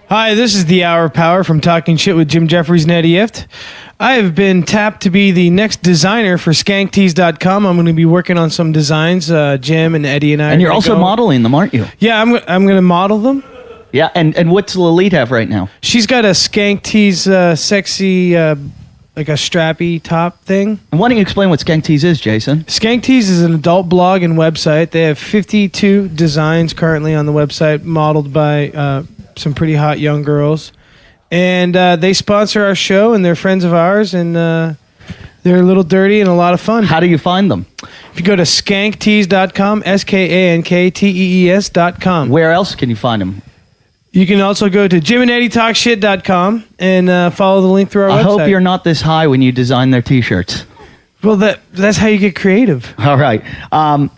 Hi, this is the Hour of Power from Talking Shit with Jim Jeffries and Eddie Ift. I have been tapped to be the next designer for skanktees.com. I'm going to be working on some designs. Jim and Eddie and I. And you're also modeling them, aren't you? Yeah, I'm going to model them. Yeah, and what's Lilith have right now? She's got a Skank Tees sexy, like a strappy top thing. And why don't you explain what Skank Tees is, Jason? Skank Tees is an adult blog and website. They have 52 designs currently on the website, modeled by some pretty hot young girls. And they sponsor our show, and they're friends of ours, and they're a little dirty and a lot of fun. How do you find them? If you go to skanktees.com, SKANKTEES.com. Where else can you find them? You can also go to jimandeddietalkshit.com and follow the link through our website. I hope you're not this high when you design their T-shirts. Well, that's how you get creative. All right.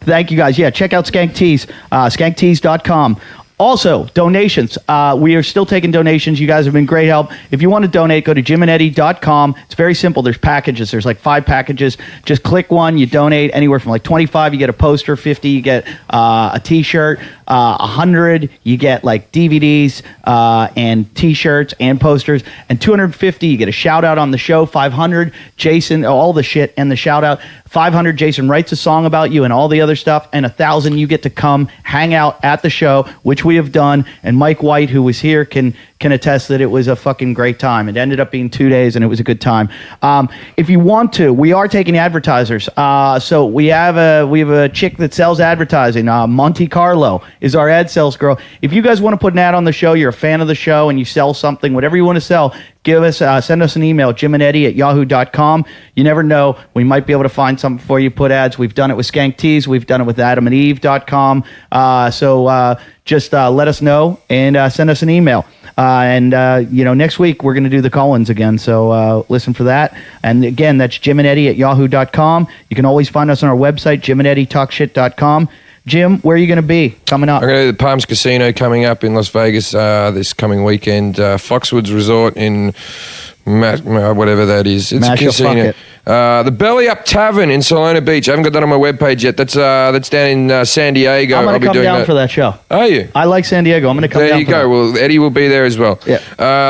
Thank you, guys. Yeah, check out Skank Tees, skanktees.com. Also, donations. We are still taking donations. You guys have been great help. If you want to donate, go to jimandeddie.com. It's very simple. There's packages. There's like 5 packages. Just click one. You donate anywhere from like 25. You get a poster. 50. You get a T-shirt. 100. You get like DVDs and T-shirts and posters. And 250. You get a shout out on the show. 500. Jason, all the shit and the shout out. 500, Jason writes a song about you and all the other stuff, and 1,000, you get to come hang out at the show, which we have done, and Mike White, who was here, can attest that it was a fucking great time. It ended up being 2 days, and it was a good time. If you want to, we are taking advertisers. So we have a chick that sells advertising. Monte Carlo is our ad sales girl. If you guys want to put an ad on the show, you're a fan of the show, and you sell something, whatever you want to sell, send us an email, jimandeddie@yahoo.com. You never know. We might be able to find something for you, put ads. We've done it with Skank Tees. We've done it with adamandeve.com. So just let us know and send us an email. Next week we're going to do the call-ins again. So listen for that. And again, that's jimandeddie@yahoo.com. You can always find us on our website, jimandeddietalkshit.com. Jim, where are you going to be coming up? I'm going to the Palms Casino coming up in Las Vegas this coming weekend. Foxwoods Resort in whatever that is. It's a casino. The Belly Up Tavern in Solana Beach. I haven't got that on my webpage yet. That's down in San Diego. I'm going to come down for that show. Are you? I like San Diego. I'm going to come down. There you go. Well, Eddie will be there as well. Yeah.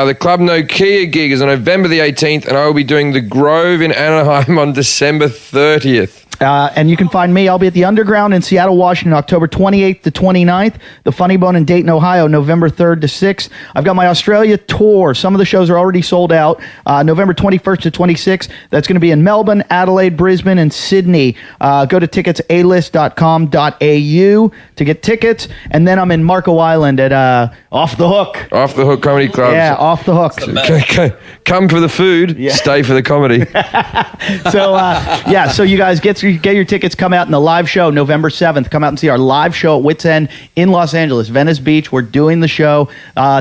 The Club Nokia gig is on November the 18th, and I will be doing the Grove in Anaheim on December 30th. And you can find me. I'll be at the Underground in Seattle, Washington, October 28th to 29th. The Funny Bone in Dayton, Ohio, November 3rd to 6th. I've got my Australia tour. Some of the shows are already sold out. November 21st to 26th. That's going to be in Melbourne, Adelaide, Brisbane, and Sydney. Go to ticketsalist.com.au to get tickets. And then I'm in Marco Island at Off the Hook. Off the Hook Comedy Club. Yeah, Off the Hook. Come for the food, stay for the comedy. So you guys get your tickets. Come out in the live show November 7th. Come out and see our live show at Wits End in Los Angeles, Venice Beach. We're doing the show.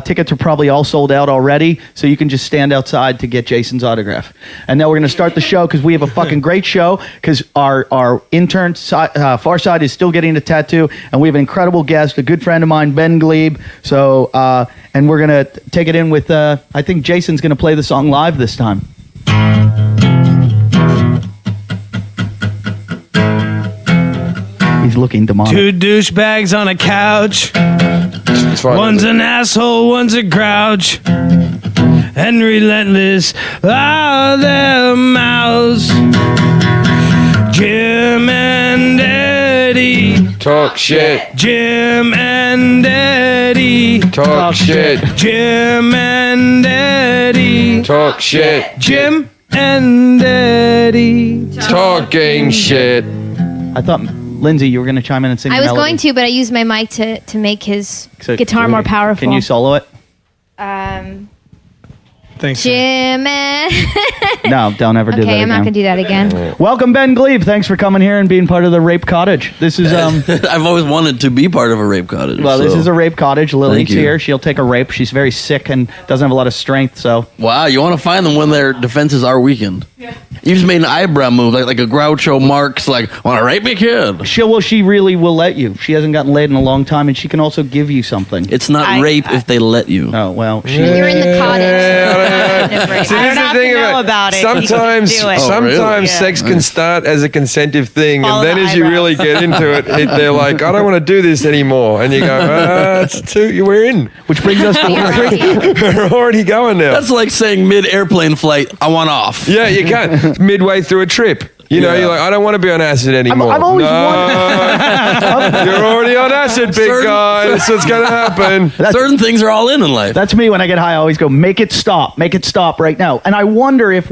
Tickets are probably all sold out already, so you can just stand outside to get Jason's autograph. And now we're going to start the show because we have a fucking great show because our intern, Farside, is still getting a tattoo, and we have an incredible guest, a good friend of mine, Ben Glebe. So, and we're going to take it in with, I think Jason's going to play the song live this time. He's looking demonic. 2 douchebags on a couch. One's an asshole, one's a grouch. And relentless are their mouths. Jim and Eddie talk shit. Jim and Eddie talk shit. Jim and Eddie talk shit. Jim and Eddie talking shit. I thought, Lindsay, you were going to chime in and sing. I was going to, but I used my mic to make his guitar more powerful. Can you solo it? Thanks. Jim and... No, don't ever do that again. Okay, I'm not going to do that again. Welcome, Ben Glebe. Thanks for coming here and being part of the Rape Cottage. This is... I've always wanted to be part of a Rape Cottage. Well, this is a Rape Cottage. Lily's here. She'll take a rape. She's very sick and doesn't have a lot of strength, so... Wow, you want to find them when their defenses are weakened. Yeah. You just made an eyebrow move, like a Groucho Marx, like, want to rape me, kid? She really will let you. She hasn't gotten laid in a long time, and she can also give you something. It's not rape if they let you. Oh, well. You're in the cottage. See, I don't this is the have to thing know about it. You can Sometimes, just do it. sometimes Yeah. sex can start as a consentive thing, Follow and then the as you eyebrows. really get into it, they're like, I don't want to do this anymore. And you go, we're in. Which brings us to... We're already going now. That's like saying mid-airplane flight, I want off. Yeah, you can. Midway through a trip. You know, Yeah. you're like, I don't want to be on acid anymore. I've always You're already on acid, big guy. That's what's going to happen. Certain things are all in life. That's me when I get high. I always go, make it stop right now. And I wonder if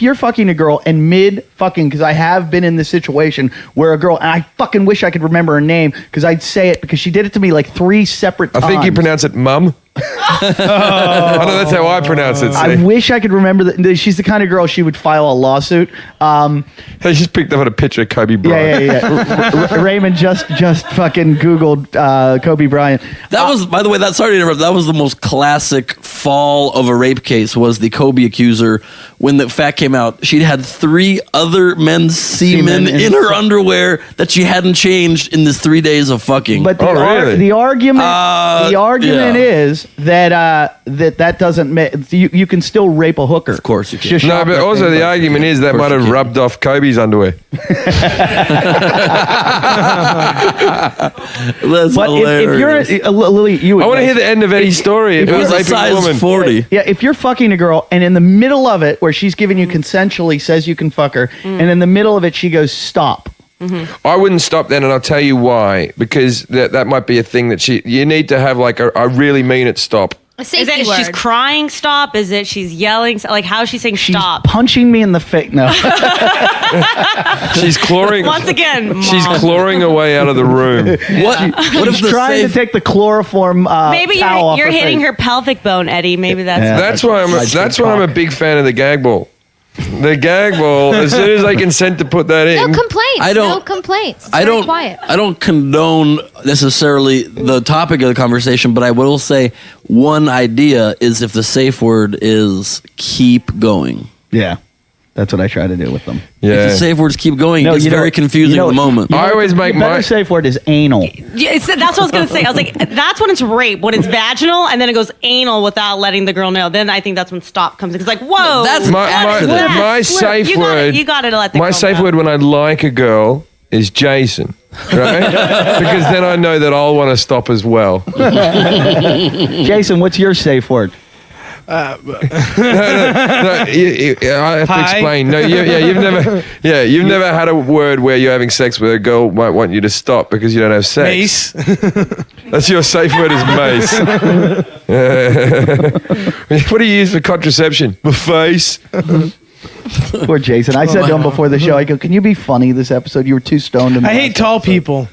you're fucking a girl and mid-fucking, because I have been in this situation where a girl, and I fucking wish I could remember her name, because I'd say it, because she did it to me like 3 separate times. I think you pronounce it mum. I know that's how I pronounce it. I See? wish I could remember that. She's the kind of girl she would file a lawsuit. They just picked up on a picture of Kobe Bryant. Yeah. Raymond just fucking Googled Kobe Bryant. That was, by the way, sorry to interrupt, that was the most classic fall of a rape case, was the Kobe accuser. When the fact came out, she'd had 3 other men's semen in her underwear that she hadn't changed in this 3 days of fucking. But really? the argument yeah. is that that doesn't you can still rape a hooker. Of course you can. Just No, but shoplifting, also the argument is that Of course might have you can. rubbed off Kobe's underwear. That's But hilarious. if you're Lily, you would I want to know. hear the end of Eddie's story. It was a raping size woman. 40. Yeah, if you're fucking a girl and in the middle of it, where she's giving you consensually says you can fuck her, and in the middle of it she goes stop. I wouldn't stop then, and I'll tell you why. Because that might be a thing that you need to have like I really mean it stop. A Is safety it word. she's crying stop? Is it she's yelling? Like, how is she saying She's stop? punching me in the face. No, She's clawing. Once again, Mom. She's clawing away out of the room. What if she's the trying safe... to take the chloroform Maybe towel off you're her hitting face. her pelvic bone, Eddie. Maybe that's Yeah. That's why I'm a big fan of the gag ball. The gag ball. As soon as they consent to put that in, No complaints. I don't- No complaints. It's I very don't. quiet. I don't condone necessarily the topic of the conversation, but I will say one idea is if the safe word is keep going. Yeah, that's what I try to do with them. If yeah. the safe words keep going, No, it's you know- very confusing you know- in the moment. I always make The better my. safe word is anal. Yeah, that's what I was gonna say. I was like, that's when it's rape. When it's vaginal and then it goes anal without letting the girl know. Then I think that's when stop comes in. It's like, whoa, That's My Flip. safe You gotta- word. you gotta let the my girl safe know. word when I like a girl is Jason, right? Because then I know that I'll want to stop as well. Jason, what's your safe word? No, I have to Hi. explain. No, you've never had a word where you're having sex with a girl might want you to stop because you don't have sex. Mace. That's your safe word is mace. What do you use for contraception? The face. Poor Jason. I said to him before the show, I go, can you be funny this episode? You were too stoned. In the I hate last tall episode." people.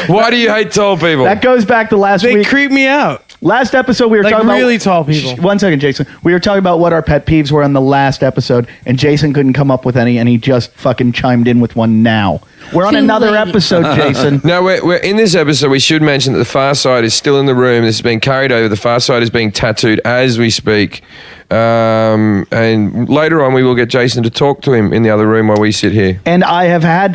Why do you hate tall people? That goes back to last They week. creep me out. Last episode, we were Like talking really about tall people. One second, Jason. We were talking about what our pet peeves were on the last episode, and Jason couldn't come up with any, and he just fucking chimed in with one now. We're on Too another late. episode, Jason. Now, we're in this episode, we should mention that the Far Side is still in the room. This has been carried over. The Far Side is being tattooed as we speak. And later on, we will get Jason to talk to him in the other room while we sit here. And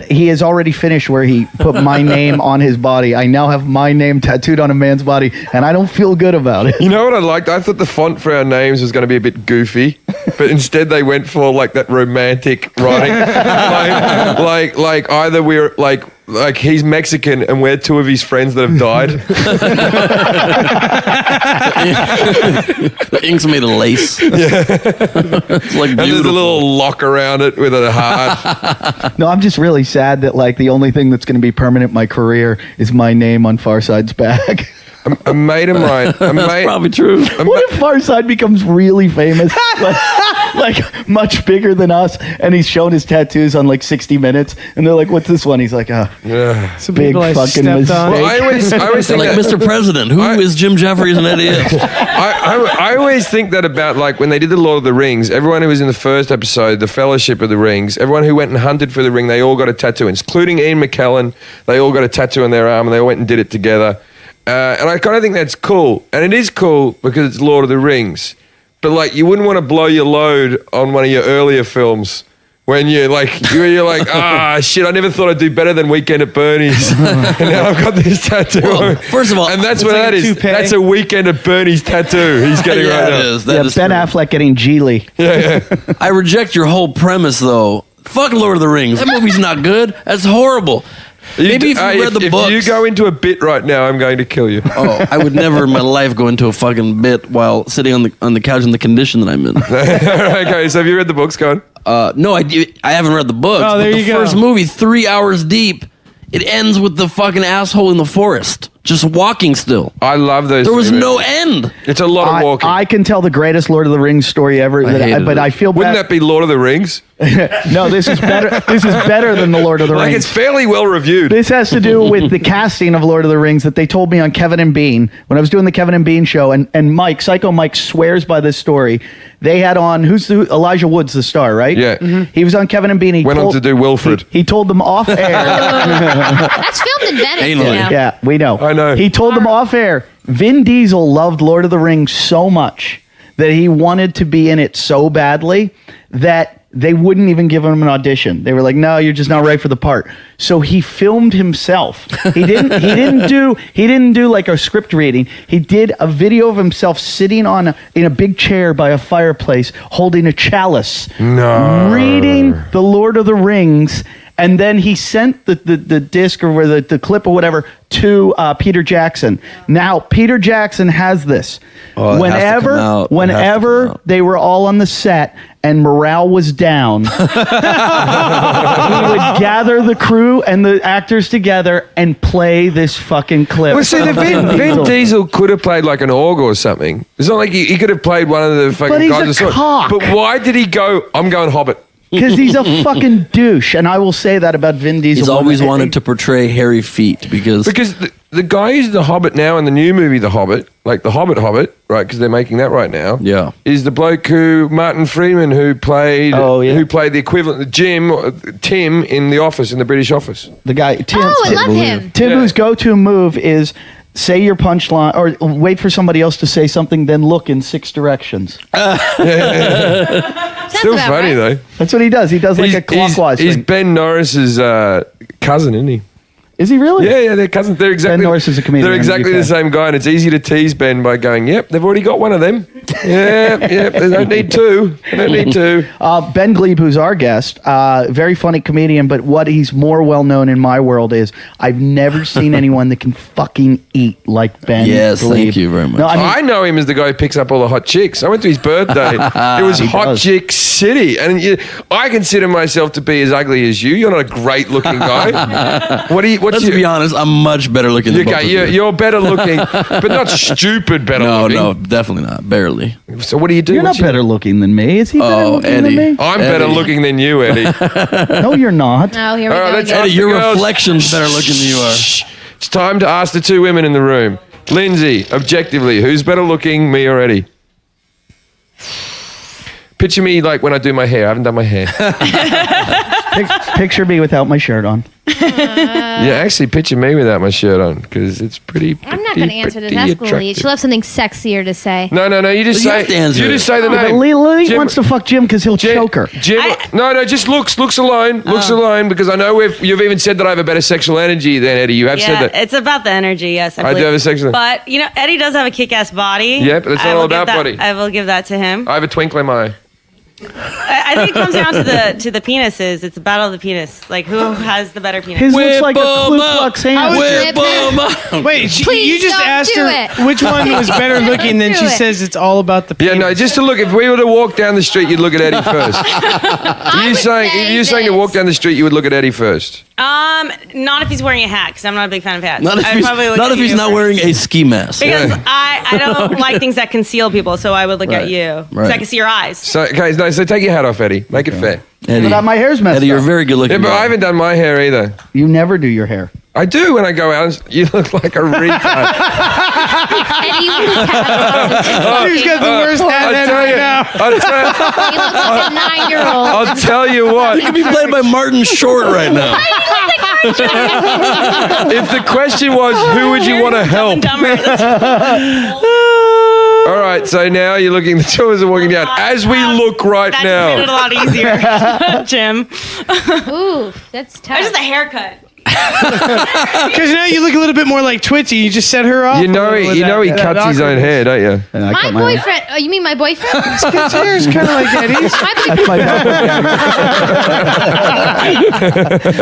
he has already finished where he put my name on his body. I now have my name tattooed on a man's body, and I don't feel good about it. You know what I liked? I thought the font for our names was going to be a bit goofy, but instead they went for like that romantic writing. like either we're like he's Mexican and we're two of his friends that have died. The ink's made of lace. It's like And there's a beautiful. little lock around it with a heart. No, I'm just really sad that like the only thing that's going to be permanent in my career is my name on Farside's back. A mate of mine. That's probably true. What if Farside becomes really famous, like much bigger than us, and he's shown his tattoos on like 60 Minutes, and they're like, "What's this one?" He's like, Yeah. Some big people I fucking stepped mistake." on. Well, I always think Like that, Mr. President, who is Jim Jeffries and Eddie Iff? I always think that about like when they did the Lord of the Rings, everyone who was in the first episode, the Fellowship of the Rings, everyone who went and hunted for the ring, they all got a tattoo, including Ian McKellen. They all got a tattoo on their arm, and they all went and did it together. And I kind of think that's cool, and it is cool because it's Lord of the Rings. but like you wouldn't want to blow your load on one of your earlier films. When you're like, shit, I never thought I'd do better than Weekend at Bernie's. And now I've got this tattoo. Well, first of all, and that's what like that a is. toupee. That's a Weekend at Bernie's tattoo he's getting right now. It is. That is Ben true. Affleck getting Geely. I reject your whole premise, though. Fuck Lord of the Rings. That movie's not good. That's horrible. Maybe if you read the books. If you go into a bit right now, I'm going to kill you. Oh, I would never in my life go into a fucking bit while sitting on the couch in the condition that I'm in. Okay, so have you read the books, Con? No, I haven't read the books. Oh, there but the you go. first movie, 3 hours deep, it ends with the fucking asshole in the forest, just walking still. I love those. There was movies. no end. It's a lot of walking. I can tell the greatest Lord of the Rings story ever, hated but it. I feel Wouldn't bad. that be Lord of the Rings? No, this is better. This is better than the Lord of the Like Rings. it's fairly well reviewed. This has to do with the casting of Lord of the Rings that they told me on Kevin and Bean when I was doing the Kevin and Bean show, and Mike, Psycho Mike, swears by this story. They had on Elijah Wood's the star, right? Yeah. Mhm. He was on Kevin and Bean. He Went on told- to do Wilfred. He told them off air. That's filmed in Venice. Anally. You know? Yeah, we know. I know. He told them off air. Vin Diesel loved Lord of the Rings so much that he wanted to be in it so badly that they wouldn't even give him an audition. They were like, "No, you're just not right for the part." So he filmed himself. He didn't do like a script reading. He did a video of himself sitting in a big chair by a fireplace holding a chalice, reading the Lord of the Rings. And then he sent the disc or the clip or whatever to Peter Jackson. Now, Peter Jackson has this. Oh, it has to come out. It has to come Whenever out. they were all on the set and morale was down, he would gather the crew and the actors together and play this fucking clip. Well, see, the Vin Diesel could have played like an org or something. It's not like he could have played one of the fucking But he's guys. a cock. But why did he go, I'm going Hobbit? Because he's a fucking douche. And I will say that about Vin Diesel. He's always wanted to portray hairy feet because the guy who's the Hobbit now in the new movie The Hobbit, like the Hobbit, right, because they're making that right now, Yeah. is the bloke Martin Freeman, who played the equivalent of Tim in The Office, in the British Office. The guy, Tim. Oh, I love him. Tim, Yeah. whose go-to move is say your punchline or wait for somebody else to say something, then look in 6 directions. Still about funny right. though. That's what he does. He does like a clockwise He's thing. Ben Norris's cousin, isn't he? Is he really? Yeah, they're cousins. They're exactly. Ben Norris is a comedian They're in the exactly UK. the same guy, and it's easy to tease Ben by going, "Yep, they've already got one of them." Yeah. They don't need two. They don't need two. Ben Glebe, who's our guest, very funny comedian, but what he's more well known in my world is I've never seen anyone that can fucking eat like Ben Yes, Glebe. thank you very much. No, I mean, I know him as the guy who picks up all the hot chicks. I went to his birthday. It was Hot does. Chick City, and I consider myself to be as ugly as you. You're not a great-looking guy. let's be honest, I'm much better looking than both Okay, of you. you're better looking, but not stupid better looking. No, definitely not. Barely. So what do you do? you're not What's your- better looking than me. Is he better Oh, looking Eddie. than me? I'm better Eddie. looking than you, Eddie. No, you're not. Oh, here we All right, go let's again. Eddie, your girls. reflection's better looking than you are. Shh. It's time to ask the two women in the room. Lindsay, objectively, who's better looking, me or Eddie? Picture me like when I do my hair. I haven't done my hair. Picture me without my shirt on. Yeah, actually, picture me without my shirt on because it's pretty. I'm not going to answer this. Ask Lily. She'll have something sexier to say. No. You just You say. have to answer You it. just say the But name. Lily Jim- wants to fuck Jim because he'll choke her. Jim, no, just looks alone. Looks alone because I know you've even said that I have a better sexual energy than Eddie. You have said Yeah, that. it's about the energy. Yes, I do have a sexual. But you know, Eddie does have a kick-ass body. Yeah, but it's not I all will give about that- body. I will give that to him. I have a twinkle in my eye. I think it comes down to the penises. It's a battle of the penis. Like who has the better penis? His looks like a Whip Ku 'em up. Klux hand. I was- Whip him. Wait, Please you just don't asked do her it. which one was better looking, then Do she it. says it's all about the Yeah, penis. no, just to look. If we were to walk down the street, you'd look at Eddie first. I you would saying say if you're saying to this. walk down the street, you would look at Eddie first. Not if he's wearing a hat, because I'm not a big fan of hats. Not if I'd he's, probably look not at if he's you not first. wearing a ski mask. Because I don't like things that conceal people, so I would look Right. at you. Right. So I can see your eyes. So so take your hat off, Eddie. Make it fair. Eddie, But my hair's messed Eddie, you're up. very good Yeah, looking. but I haven't done my hair either. You never do your hair. I do when I go out. You look like a retard. Eddie with his hat on. He's got the worst hat I'll head tell right you. now. He looks like a 9-year-old. I'll tell you what. You could be played by Martin Short right now. If the question was, who would you want to help? Dumber. All right, so now you're looking. The two of us are walking down as we look right That just made it a now. lot easier, Jim. Ooh, that's tough. Just a haircut. Because now you look a little bit more like Twitzy. You just set her off. You know he cuts his own hair, don't you? And I My cut boyfriend. Oh, you mean my boyfriend? His hair is kind of like Eddie's. My boyfriend.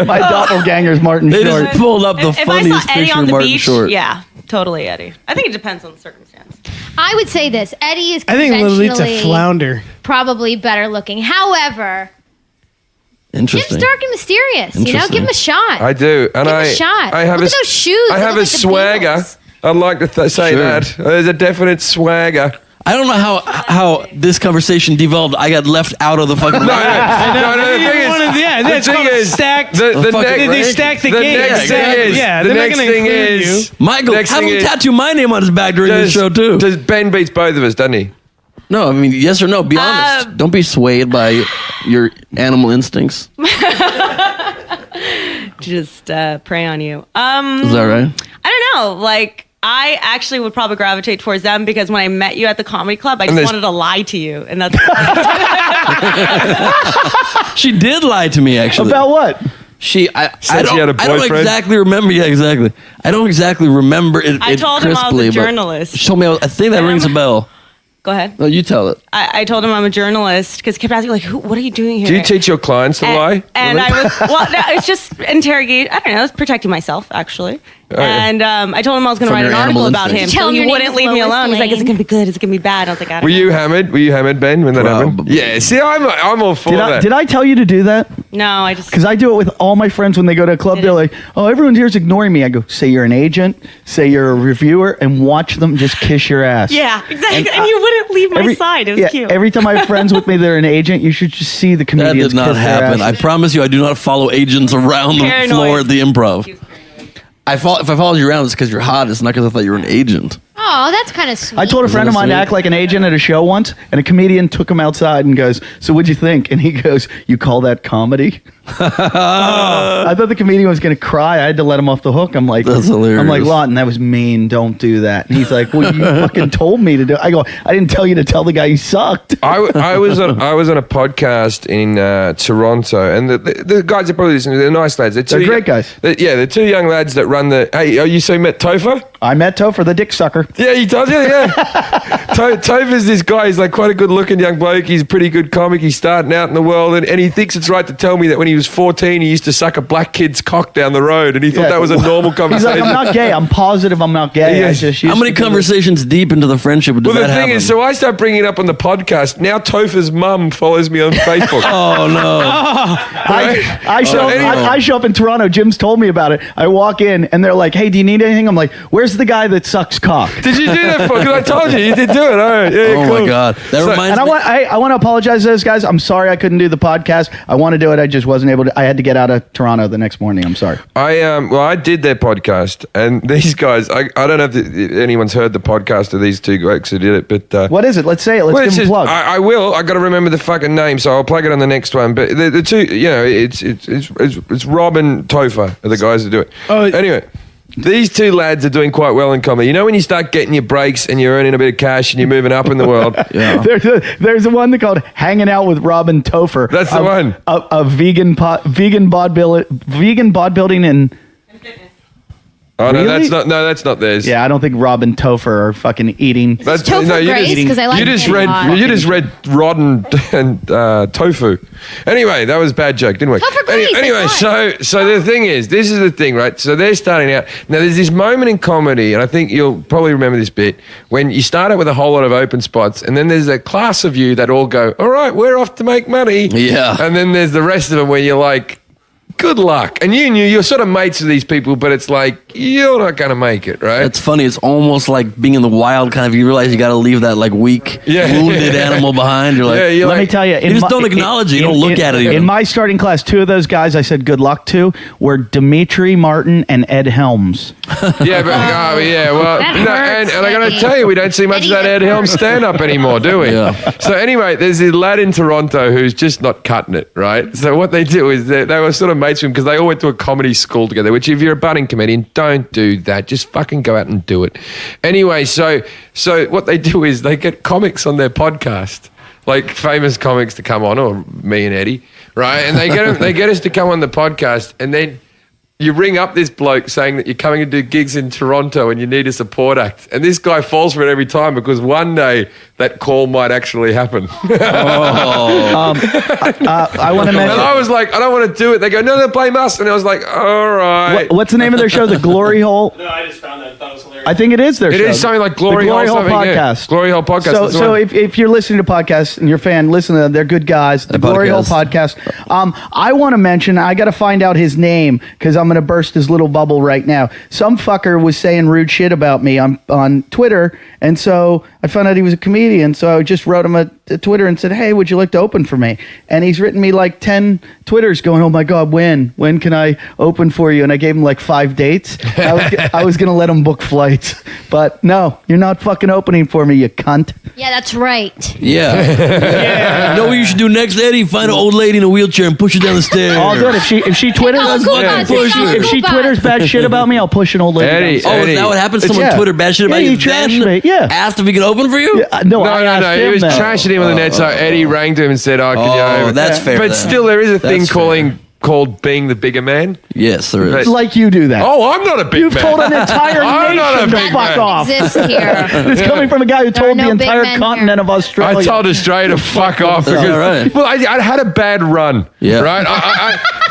My doppelganger is Martin They Short. just pulled up the If I funniest saw Eddie picture on of the Martin beach, Short. yeah, totally Eddie. I think it depends on the circumstance. I would say this. Eddie is I think Lolita's a conventionally flounder. probably better looking. However, Jim's Interesting. dark and mysterious. You know, Interesting. give him a shot. I do, and Give it a shot. I have Look at those shoes. I They have look a like the swagger. Beatles. I'd like to say Sure. that there's a definite swagger. I don't know how this conversation devolved. I got left out of the fucking. No, the thing is, Yeah, that's the thing called is, stacked. the fucking next, they stack the game. next thing Exactly. is, Yeah, the they're not next gonna thing include is, Michael, next have thing him is, tattoo my name on his back during the show too. Does Ben beats both of us, doesn't he? No, I mean yes or no. Be honest. Don't be swayed by your animal instincts. Just prey on you. Is that right? I don't know. Like, I actually would probably gravitate towards them because when I met you at the comedy club, I just there's- wanted to lie to you, and that's She did lie to me actually. About what? I Said she don't, had a I don't boyfriend? exactly remember. Yeah, exactly. I don't exactly remember it. I told him I was a crisply, but journalist. She told me. I think that rings a bell. Go ahead. No, you tell it. I told him I'm a journalist because he kept asking like, "What are you doing here?" Do you teach your clients to lie? And I was no, it's just interrogate. I don't know. It's protecting myself actually. yeah. And I told him I was going to From write an your article animal about him, instincts. so Tell him he your name wouldn't is leave me Lois alone. He's like, "Is it Lane. going to be good? Is it going to be bad?" I was like, "I don't Were know." you hammered? Were you hammered, Ben, when that happened? Probably. Yeah. See, I'm all for that. Did I tell you to do that? No, I just Because I do it with all my friends when they go to a club. They're like, "Oh, everyone here's ignoring me." I go, "Say you're an agent. Say you're a reviewer, and watch them just kiss your ass." yeah, exactly. And, you wouldn't leave my side. It was cute. Every time I have friends with me, they're an agent. You should just see the That comedians. did not kiss their happen. I asses. promise you, I do not follow agents around the Paranoid. floor at the Improv. If I followed you around, it's because you're hot. It's not because I thought you were an agent. Oh, that's kind of sweet. I told a friend of mine to act like an agent at a show once, and a comedian took him outside and goes, "So what'd you think?" And he goes, "You call that comedy?" I thought the comedian was going to cry. I had to let him off the hook. I'm like, That's hilarious. I'm like, Lawton, that was mean. Don't do that. And he's like, "Well, you fucking told me to do it." I go, "I didn't tell you to tell the guy you sucked." I was on a podcast in Toronto, and the guys are probably listening. They're nice lads. They're great guys. They're two young lads that run the. Hey, oh, you so met Topher? I met Topher, the dick sucker. Yeah, he told you. Yeah, Topher's this guy. He's like quite a good-looking young bloke. He's a pretty good comic. He's starting out in the world, and he thinks it's right to tell me that when he was 14, he used to suck a black kid's cock down the road, and he thought Yeah. that was a normal He's conversation. like, "I'm not gay. I'm positive I'm not gay. I Yes. just How used many to do conversations deep into the friendship did Well, the that thing happen? is, so I start bringing it up on the podcast. Now Topher's mum follows me on Facebook. oh no! I show up in Toronto. Jim's told me about it. I walk in and they're like, "Hey, do you need anything?" I'm like, "Where's the guy that sucks cock?" Did you do that? Because I told you did do it. All right. Yeah, Oh cool. my god! That So- reminds And me. I want to apologize to those guys. I'm sorry I couldn't do the podcast. I want to do it. I just wasn't able to. I had to get out of Toronto the next morning. I'm sorry. I did their podcast, and these guys. I don't know if anyone's heard the podcast of these two blokes who did it, but What is it? Let's say it. Let's well, give it's them a just- plug. I will. I got to remember the fucking name, so I'll plug it on the next one. But the two, you know, it's Rob and Topher are the guys that do it. Oh, Anyway, these two lads are doing quite well in comedy. You know when you start getting your breaks and you're earning a bit of cash and you're moving up in the world. yeah. There's a one called "Hanging Out with Robin Topher." That's the one. A vegan bodybuilding and. Oh no, Really? that's not theirs. Yeah, I don't think Robin Topher are fucking eating. That's Topher Grace, just- 'cause I like you just him a read lot. you just read Rod and tofu. Anyway, that was a bad joke, didn't we? Topher Grace, Anyway, that's so the thing is, this is the thing, right? So they're starting out. Now there's this moment in comedy, and I think you'll probably remember this bit, when you start out with a whole lot of open spots, and then there's a class of you that all go, "All right, we're off to make money." Yeah. And then there's the rest of them where you're like, "Good luck." And you're sort of mates with these people, but it's like, you're not going to make it, right? It's funny. It's almost like being in the wild. Kind of, you realize you got to leave that like weak, Yeah. wounded animal behind. You're like, Yeah, you're Let like, me tell you, you just don't acknowledge it. You don't look at it. In Even. my starting class, two of those guys I said good luck to were Dimitri Martin and Ed Helms. Yeah, but yeah, well, That no, hurts. and I got to tell you, we don't see much of that Ed Helms stand-up anymore, do we? Yeah. So anyway, there's this lad in Toronto who's just not cutting it, right? So what they do is they were sort of mates with him because they all went to a comedy school together, which if you're a budding comedian, don't do that. Just fucking go out and do it. Anyway, so what they do is they get comics on their podcast, like famous comics to come on, or me and Eddie, right? And they get us to come on the podcast, and then you ring up this bloke saying that you're coming to do gigs in Toronto and you need a support act. And this guy falls for it every time because one day that call might actually happen. I want to mention. And I was like, I don't want to do it. They go, no, blame us. And I was like, all right. What's the name of their show? The Glory Hole? No, I just found that. That was hilarious. I think it is their show. It is something like Glory The Glory Hole Hole something, yeah. podcast. Glory Hole podcast. So, that's the so one. if you're listening to podcasts and you're a fan, listen to them. They're good guys. The Glory Hole podcast. I want to mention, I got to find out his name because I'm going to burst his little bubble right now. Some fucker was saying rude shit about me on Twitter, and so I found out he was a comedian, so I just wrote him a Twitter and said, hey, would you like to open for me? And he's written me like 10 Twitters going, oh my God, when can I open for you? And I gave him like 5 dates. I was going to let him book flights, but no, you're not fucking opening for me, you cunt. Yeah, that's right. Yeah. You know what you should do next, Eddie? Find an old lady in a wheelchair and push her down the stairs. I'll do it. If she Twitters, if she Twitters bad shit about me, I'll push an old lady. Eddie, down. Oh, is that what happens? Someone Yeah. Twitter bad shit about Yeah, you, he trashed then me. Yeah. asked if he could open for you? No, No, he was trashing him on the net. So Eddie rang to him and said, "Oh, can you Oh, open?" that's fair. But then. still, there is a thing That's called being the bigger man. Yes, there is. But- Like you do that. Oh, I'm not a big You've man. told an entire I'm not a nation to big fuck man. off. Exist here. It's coming from a guy who There are told the no big entire men continent here. of Australia. I told Australia to fuck off. That's because- all right. Well, I'd had a bad run. Yeah. Right.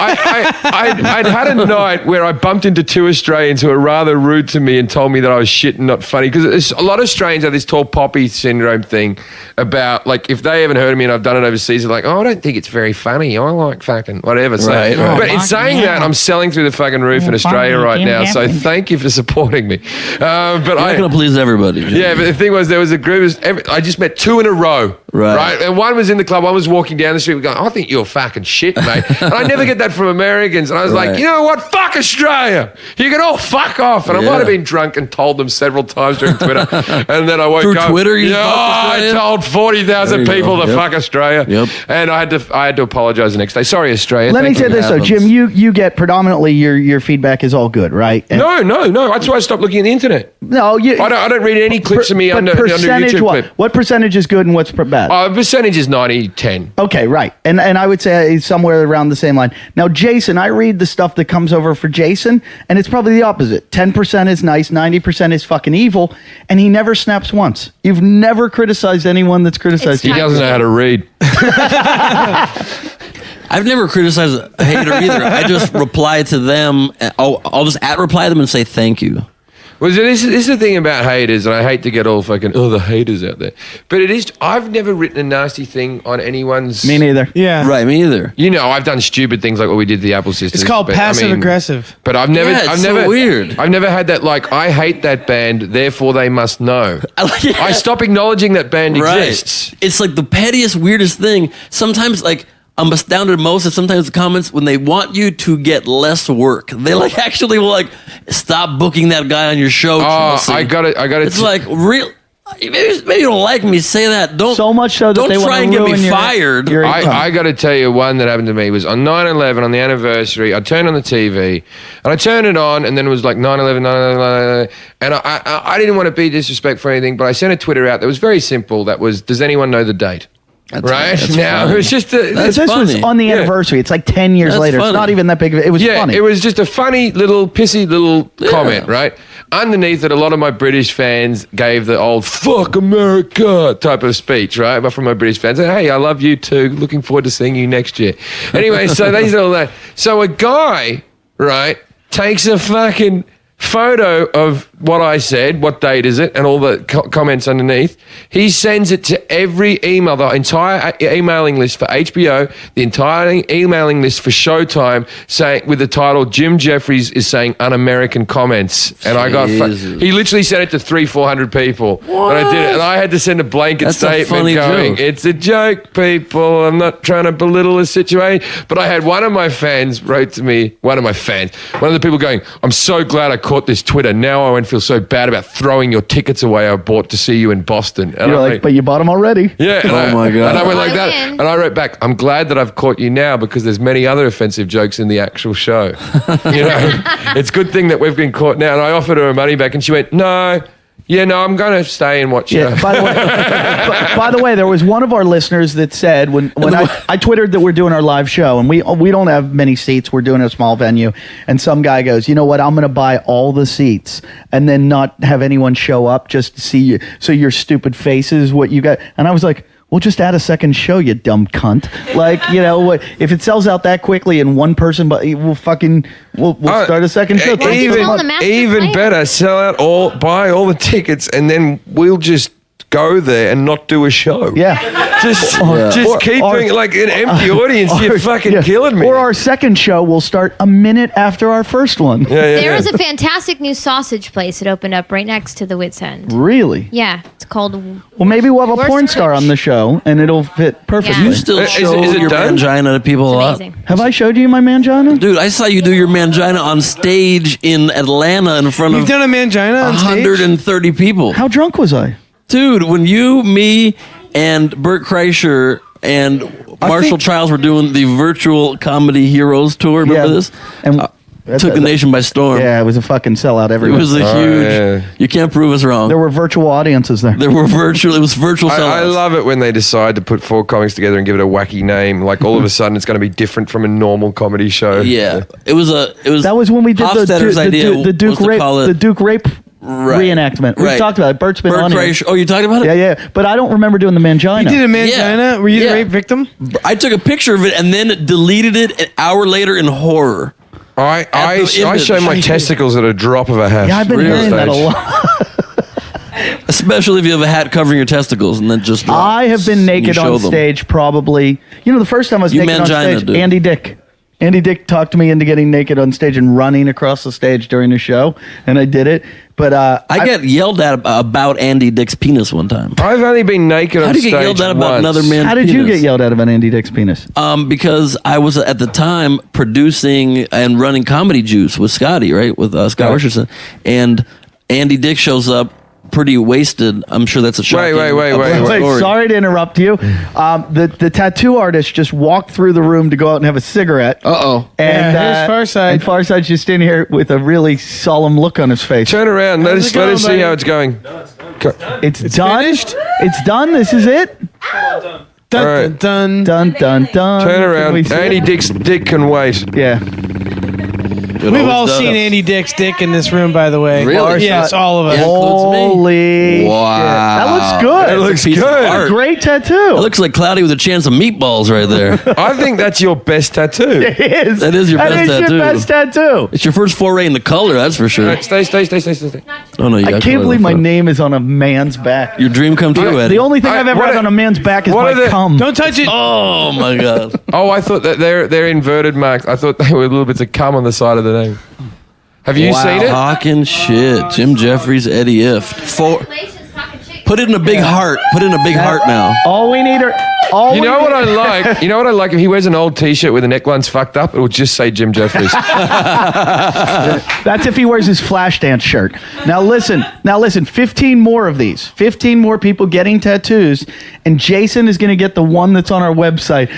I'd had a night where I bumped into 2 Australians who were rather rude to me and told me that I was shit and not funny. Because a lot of Australians have this tall poppy syndrome thing about, like, if they haven't heard of me and I've done it overseas, they're like, oh, I don't think it's very funny. I like fucking whatever. So, Right, right. But in saying that, I'm selling through the fucking roof in Australia right now. So thank you for supporting me. But You're not going to please everybody. Jim. yeah, but the thing was, there was a group. I just met 2 in a row. Right. And one was in the club. One was walking down the street going, I think you're fucking shit, mate. And I never get that from Americans. And I was like, Right. you know what? Fuck Australia. You can all fuck off. And I Yeah. might have been drunk and told them several times during Twitter. And then I woke Through up. Twitter, you yeah, fucked I Australia? told 40,000 There you people go. to Yep. fuck Australia. Yep. And I had to apologize the next day. Sorry, Australia. Let me Thank say you. this though, happens. Jim. You get predominantly your feedback is all good, right? And No. That's why I stopped looking at the internet. no, you. I don't read any clips of me but under percentage YouTube what? clip. What percentage is good and what's bad? Percentage is 90-10. Okay, right. And I would say it's somewhere around the same line. Now, Jason, I read the stuff that comes over for Jason, and it's probably the opposite. 10% is nice, 90% is fucking evil, and he never snaps once. You've never criticized anyone that's criticized He you. doesn't know how to read. I've never criticized a hater either. I just reply to them. And I'll just reply them and say thank you. Well, this is the thing about haters, and I hate to get all fucking, the haters out there. But it is, I've never written a nasty thing on anyone's... Me neither. Yeah. Right, me either. You know, I've done stupid things like what we did to the Apple Sisters. It's called but, passive aggressive. But I've never... Yeah, it's I've so never, weird. I've never had that, like, I hate that band, therefore they must know. Yeah. I stop acknowledging that band Right. exists. It's like the pettiest, weirdest thing. Sometimes, like, I'm astounded most at sometimes the comments when they want you to get less work. They like actually will like stop booking that guy on your show. Chelsea. I got it. It's like real. Maybe you don't like me. Say that. Don't So much so that don't they try wanna and get me ruin fired. your income. I got to tell you, one that happened to me was on 9/11 on the anniversary. I turned on the TV and I turned it on, and then it was like 9/11, 9/11, and I didn't want to be disrespectful or anything, but I sent a Twitter out that was very simple. That was, does anyone know the date? Right that's now, funny. it was just That's this was funny. on the Yeah. anniversary. It's like 10 years That's later. funny. It's not even that big of it. It was funny. It was just a funny little pissy little comment, right? Underneath it, a lot of my British fans gave the old "fuck America" type of speech, right? But from my British fans, hey, I love you too. Looking forward to seeing you next year. Anyway, so they said all that. So a guy, right, takes a fucking photo of what I said, what date is it, and all the comments underneath. He sends it to every email, the entire emailing list for HBO, the entire emailing list for Showtime, saying with the title "Jim Jeffries is saying un-American comments." And I got Jesus. he literally sent it to 300-400 people, and I did it, and I had to send a blanket That's a statement funny going, joke. "It's a joke, people. I'm not trying to belittle the situation." But I had one of my fans wrote to me, one of the people going, "I'm so glad I caught this Twitter. Now I went feel so bad about throwing your tickets away I bought to see you in Boston. And You're like, but you bought them already. Yeah. Oh my God. And I went like that. Win. And I wrote back, I'm glad that I've caught you now because there's many other offensive jokes in the actual show. It's a good thing that we've been caught now. And I offered her money back and she went, no. Yeah, no, I'm going to stay and watch Yeah. By the way, there was one of our listeners that said when I twittered that we're doing our live show and we don't have many seats. We're doing a small venue, and some guy goes, you know what? I'm going to buy all the seats and then not have anyone show up just to see you. So your stupid faces, what you got? And I was like, we'll just add a second show, you dumb cunt. Like, if it sells out that quickly and one person, but we'll start a second show. Even better, sell out buy all the tickets, and then we'll just go there and not do a show. Yeah. Just keep doing it like an empty audience. You're fucking killing me. Or our second show will start a minute after our first one. There is a fantastic new sausage place that opened up right next to the Wits End. Really? Yeah, it's called. Well, maybe we'll have a Worst porn star on the show, and it'll fit perfectly. Yeah. You still Is show it your done? mangina to people a lot. Amazing. Have I showed you my mangina? Dude, I saw you do your mangina on stage in Atlanta in front You've of done a mangina on stage? 130 people. How drunk was I? Dude, when you, me, and Bert Kreischer and Marshall Childs were doing the virtual comedy heroes tour, remember this? And Took the nation by storm. Yeah, it was a fucking sellout It everywhere. was a huge. yeah. You can't prove us wrong. There were virtual audiences there. There were virtual. It was virtual sellouts. I love it when they decide to put 4 comics together and give it a wacky name. Like all of a sudden, it's going to be different from a normal comedy show. Yeah, it was. That was when we did Hofstadter's idea the Duke was to rape, call it- the Duke rape reenactment. We've talked about it. Bert's been Bert on here. Kreischer. Oh, you talked about it? Yeah. But I don't remember doing the mangina. You did a mangina? Yeah. Were you Yeah. the rape victim? I took a picture of it and then deleted it an hour later in horror. I show my testicles at a drop of a hat. Yeah, I've been Real hearing that a stage. lot. Especially if you have a hat covering your testicles and then just drop. I have been naked You show on them. stage probably. The first time I was You naked on mangina, stage, dude. Andy Dick. Andy Dick talked me into getting naked on stage and running across the stage during the show, and I did it. But I got yelled at about Andy Dick's penis one time. I've only been naked How on do you stage get yelled at about once. another man's how did you penis? get yelled at about Andy Dick's penis? Because I was at the time producing and running Comedy Juice with Scotty, right? With Scott Richardson. And Andy Dick shows up pretty wasted. I'm sure that's a shocking Wait. story. Sorry to interrupt you. The tattoo artist just walked through the room to go out and have a cigarette. Uh-oh. And Yeah, here's Farside. And Farside's just in here with a really solemn look on his face. Turn around. Let us going, see buddy? how it's going. It's done. finished? It's done. This is it. Dun, All right. dun, dun. Done. Done. Done. Turn Can we around. see Andy it? Dick's dick can wait. Yeah. We've all seen Andy Dick's dick in this room, by the way. Really? Yes, all of us. Yeah. Includes me. Holy Wow. shit. That looks good. It looks piece of good. art. Great tattoo. It looks like Cloudy with a chance of meatballs right there. I think that's your best tattoo. It is. That is your best That is tattoo. your best tattoo. It's your first foray into color, that's for sure. Right, stay. Oh no, you I got can't color believe in my front. name is on a man's back. Your dream come true, Eddie. The only thing I've ever what had are- on a man's back is what my are the- cum. Don't touch it. Oh my god. Oh, I thought that they're inverted marks. I thought they were little bits of cum on the side of the name. Have you seen it? Talking shit. Jim Jeffries, Eddie Ift. Put it in a big heart. Put it in a big heart now. All we need are. You know what I like? You know what I like? If he wears an old T-shirt where the neckline's fucked up, it will just say Jim Jeffries. That's if he wears his Flashdance shirt. Now listen. 15 more of these. 15 more people getting tattoos, and Jason is going to get the one that's on our website.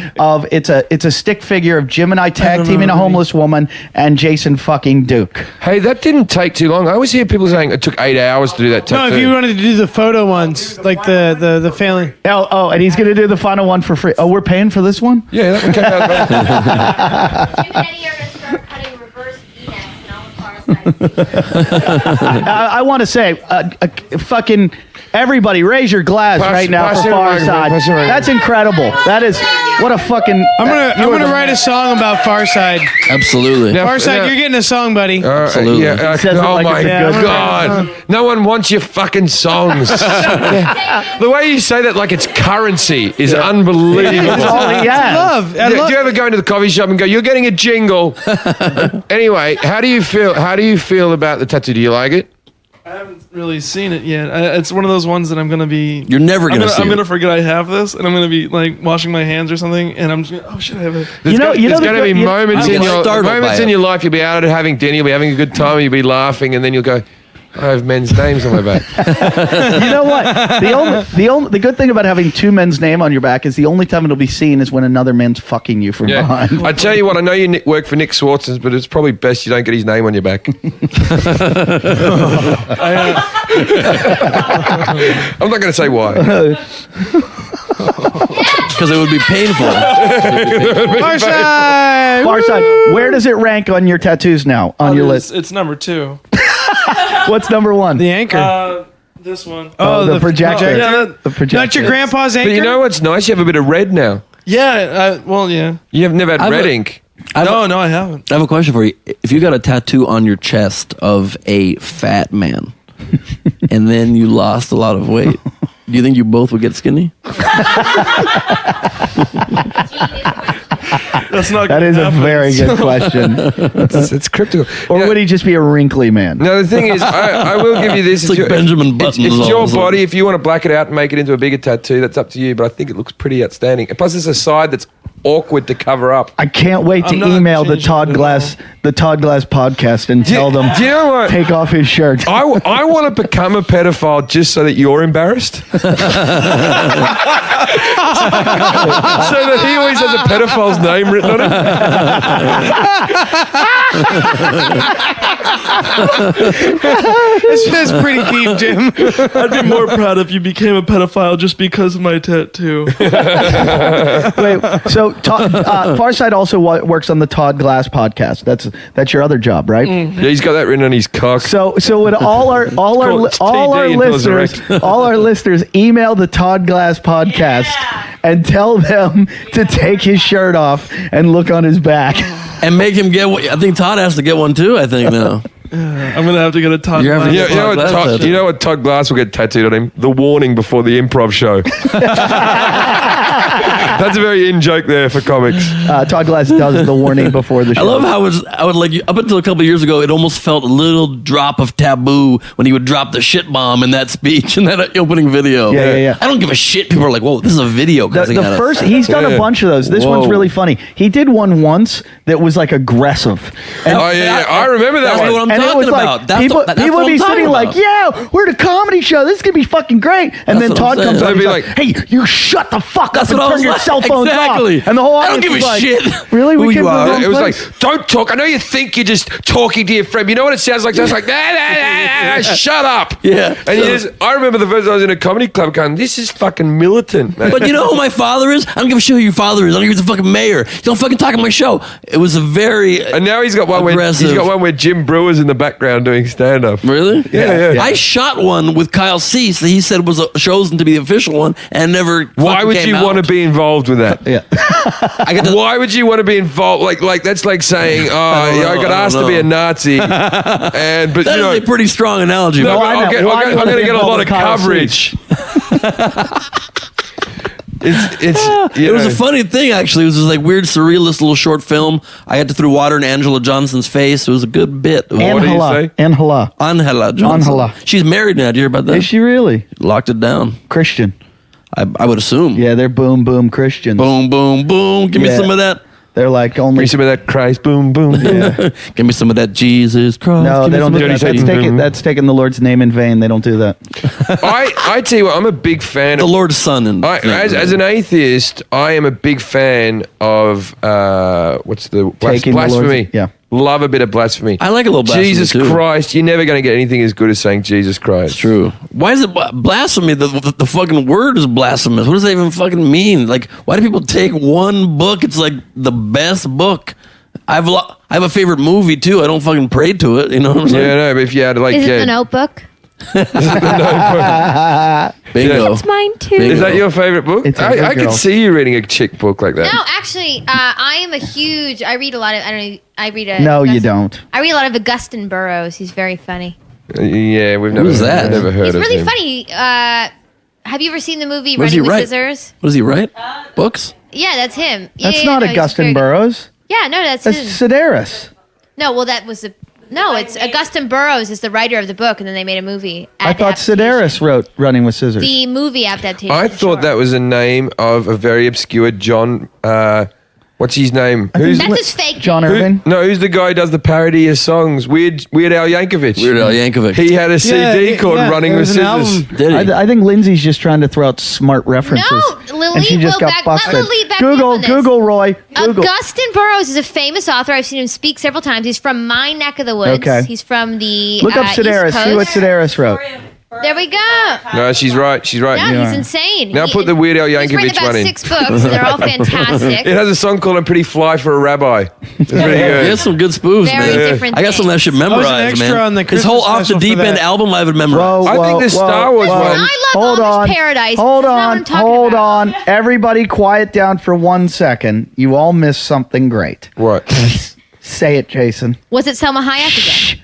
It's a stick figure of Jim and I tag teaming a homeless woman and Jason fucking Duke. Hey, that didn't take too long. I always hear people saying it took 8 hours to do that tattoo. No, if you wanted to do the photo ones, like the failing. Oh, and he's going to do the final one for free. Oh, we're paying for this one? Yeah, that one came out of Jim and Eddie are going to start cutting reverse V-necks and all I want to say, fucking everybody, raise your glass right now pass for your Far microphone, Side. pass your microphone. That's incredible. That is what a fucking. I'm gonna write a song about Farside. Absolutely. Now, Farside, you're getting a song, buddy. Absolutely. Yeah, Says it oh like my it's a good God. No one wants your fucking songs. The way you say that like it's currency is unbelievable. That's all he has. Love. I Do love you ever go into the coffee shop and go, you're getting a jingle? Anyway, how do you feel about the tattoo? Do you like it? I haven't really seen it yet. It's one of those ones that I'm gonna be. You're never gonna see I'm it. gonna forget I have this, and I'm gonna be like washing my hands or something, and I'm just gonna, oh shit, I have it. There's going to be moments I'm in startled by your it. life you'll be out having dinner, you'll be having a good time, you'll be laughing, and then you'll go, I have men's names on my back. You know what? The good thing about having two men's name on your back is the only time it'll be seen is when another man's fucking you from behind. I tell you what, I know you work for Nick Swartz's, but it's probably best you don't get his name on your back. I'm not going to say why. Because it would be painful. Farside! Where does it rank on your tattoos now? On your list? It's number 2. What's number 1? The anchor. This one. the projector. Yeah, the projector. Not your grandpa's anchor? But you know what's nice? You have a bit of red now. Yeah. Yeah. You have never had red ink. No, I haven't. I have a question for you. If you got a tattoo on your chest of a fat man, and then you lost a lot of weight, do you think you both would get skinny? That's not. That is a very good question. It's cryptical. Or would he just be a wrinkly man? No, the thing is, I will give you this. It's like Benjamin Button. It's your body. If you want to black it out and make it into a bigger tattoo, that's up to you. But I think it looks pretty outstanding. And plus, there's a side that's awkward to cover up. I can't wait to I'm not email the changing Todd it at Glass podcast and tell them Do you know what? take off his shirt. I want to become a pedophile just so that you're embarrassed. So that he always has a pedophile's name written on it. That's pretty deep, Jim. I'd be more proud if you became a pedophile just because of my tattoo. Wait, so Farside also works on the Todd Glass podcast. That's your other job, right? Yeah, he's got that written on his cock. So would all our TD listeners email the Todd Glass podcast and tell them to take his shirt off and look on his back. And make him get one. I think Todd has to get one too, I think now. I'm going to have to get a Todd You're having Glass. to You know, you know what Todd Glass will get tattooed on him? The warning before the improv show. That's a very in joke there for comics. Todd Glass does the warning before the show. I love how I would like up until a couple of years ago, it almost felt a little drop of taboo when he would drop the shit bomb in that speech in that opening video. Yeah. I don't give a shit. People are like, "Whoa, this is a video." He's done a bunch of those. This one's really funny. He did one once that was like aggressive. And, I remember that That's one. what I'm and it talking was like about. That's people what would I'm be talking sitting about. like, "Yeah, we're at a comedy show. This is gonna be fucking great." And That's then what Todd I'm comes saying. on and They'd he's be like, "Hey, you shut the fuck That's up and what I turn was your like. cell phones Exactly. off." And the whole I don't audience give a was like, shit Really? who We came you to the are. wrong It was place? like, don't talk. I know you think you're just talking to your friend. You know what it sounds like? It sounds like, shut up. Yeah. And I remember the first time I was in a comedy club going, this is fucking militant, man. But you know who my father is? I don't give a shit who your father is. I don't give a fucking mayor. You don't fucking talk on my show. It was a very And now he's got one aggressive. where Jim Brewer's in the background doing stand up. Really? Yeah. I shot one with Kyle Cease that he said was chosen to be the official one and never. Why would you want to be involved with that? Yeah. I got to, Why would you want to be involved? Like that's like saying, I got asked to be a Nazi, but that you know, is a pretty strong analogy. no, but I I'm know. Why do you going wanna to be get a lot involved of with Kyle coverage. It was a funny thing, actually. It was this like weird, surrealist little short film. I had to throw water in Angela Johnson's face. It was a good bit. What do you say? Angela. Angela Johnson. Angela. She's married now. Did you hear about that? Is she really? Locked it down. Christian. I would assume. Yeah, they're boom Christians. Boom, boom, boom. Give me Yeah. some of that. They're like Give only. me some of that Christ, boom, boom. Give me some of that Jesus Christ. No, Give me they don't some do of that. That's taking the Lord's name in vain. They don't do that. I tell you what, I'm a big fan the of. Lord's Son. And As an atheist, I am a big fan of what's the Taking the Lord's- blasphemy? yeah. Love a bit of blasphemy. I like a little blasphemy, Jesus too. Christ, you're never going to get anything as good as saying Jesus Christ. True. Why is it blasphemy? The fucking word is blasphemous. What does that even fucking mean? Like, why do people take one book? It's like the best book. I have a favorite movie too. I don't fucking pray to it. You know what I'm saying? Yeah, no, but if you had like, Is it The Notebook? Bingo. It's mine too. Bingo. is that your favorite book? It's a good I could girl. see you reading a chick book like that. No, actually, I am a huge. I read a lot of. I don't know. I read a. No, you Augustine- don't. I read a lot of Augustine Burroughs. He's very funny. Yeah, we've never. Who's that? Never heard He's of really him. funny. Have you ever seen the movie What does he Running with write? Scissors? What does he write? Books? Yeah, that's him. Yeah, That's yeah, not no, he's Augustine very good. Burroughs. Yeah, no, that's That's him. Sedaris. No, well, that was the. No, it's Augustine Burroughs is the writer of the book, and then they made a movie. I thought adaptation. Sedaris wrote Running with Scissors. The movie adaptation. I thought that was a name of a very obscure John. What's his name? That's his fake John name. Irvin. Who's the guy who does the parody of songs? Weird Al Yankovic. Weird Al Yankovic. He had a CD called Running there with was an Scissors. album. Did he? I think Lindsay's just trying to throw out smart references. No, Lily, and she just well, got let busted. Lily back me up on this. Google, Roy. Google. Augustin Burroughs is a famous author. I've seen him speak several times. He's from my neck of the woods. Okay. He's from the Look up East Sedaris. See what Coast. Sedaris wrote. There we go. No, she's right. She's right. Yeah, Yeah. he's insane. Now put the Weird Al He's written Yankovic about one in. 6 books, and they're all fantastic. It has a song called "I'm Pretty Fly for a Rabbi." It's pretty He good. has some good spoofs, Very man. different I got some of that shit was an memorized, extra on man. the His whole Christmas Off the special Deep for End that. album I have memorized. I think the Star Wars one. I love Hold Amish on. Paradise. Hold That's not what on. I'm talking Hold about. on. Everybody quiet down for 1 second. You all missed something great. What? Say it, Jason. Was it Selma Hayek again?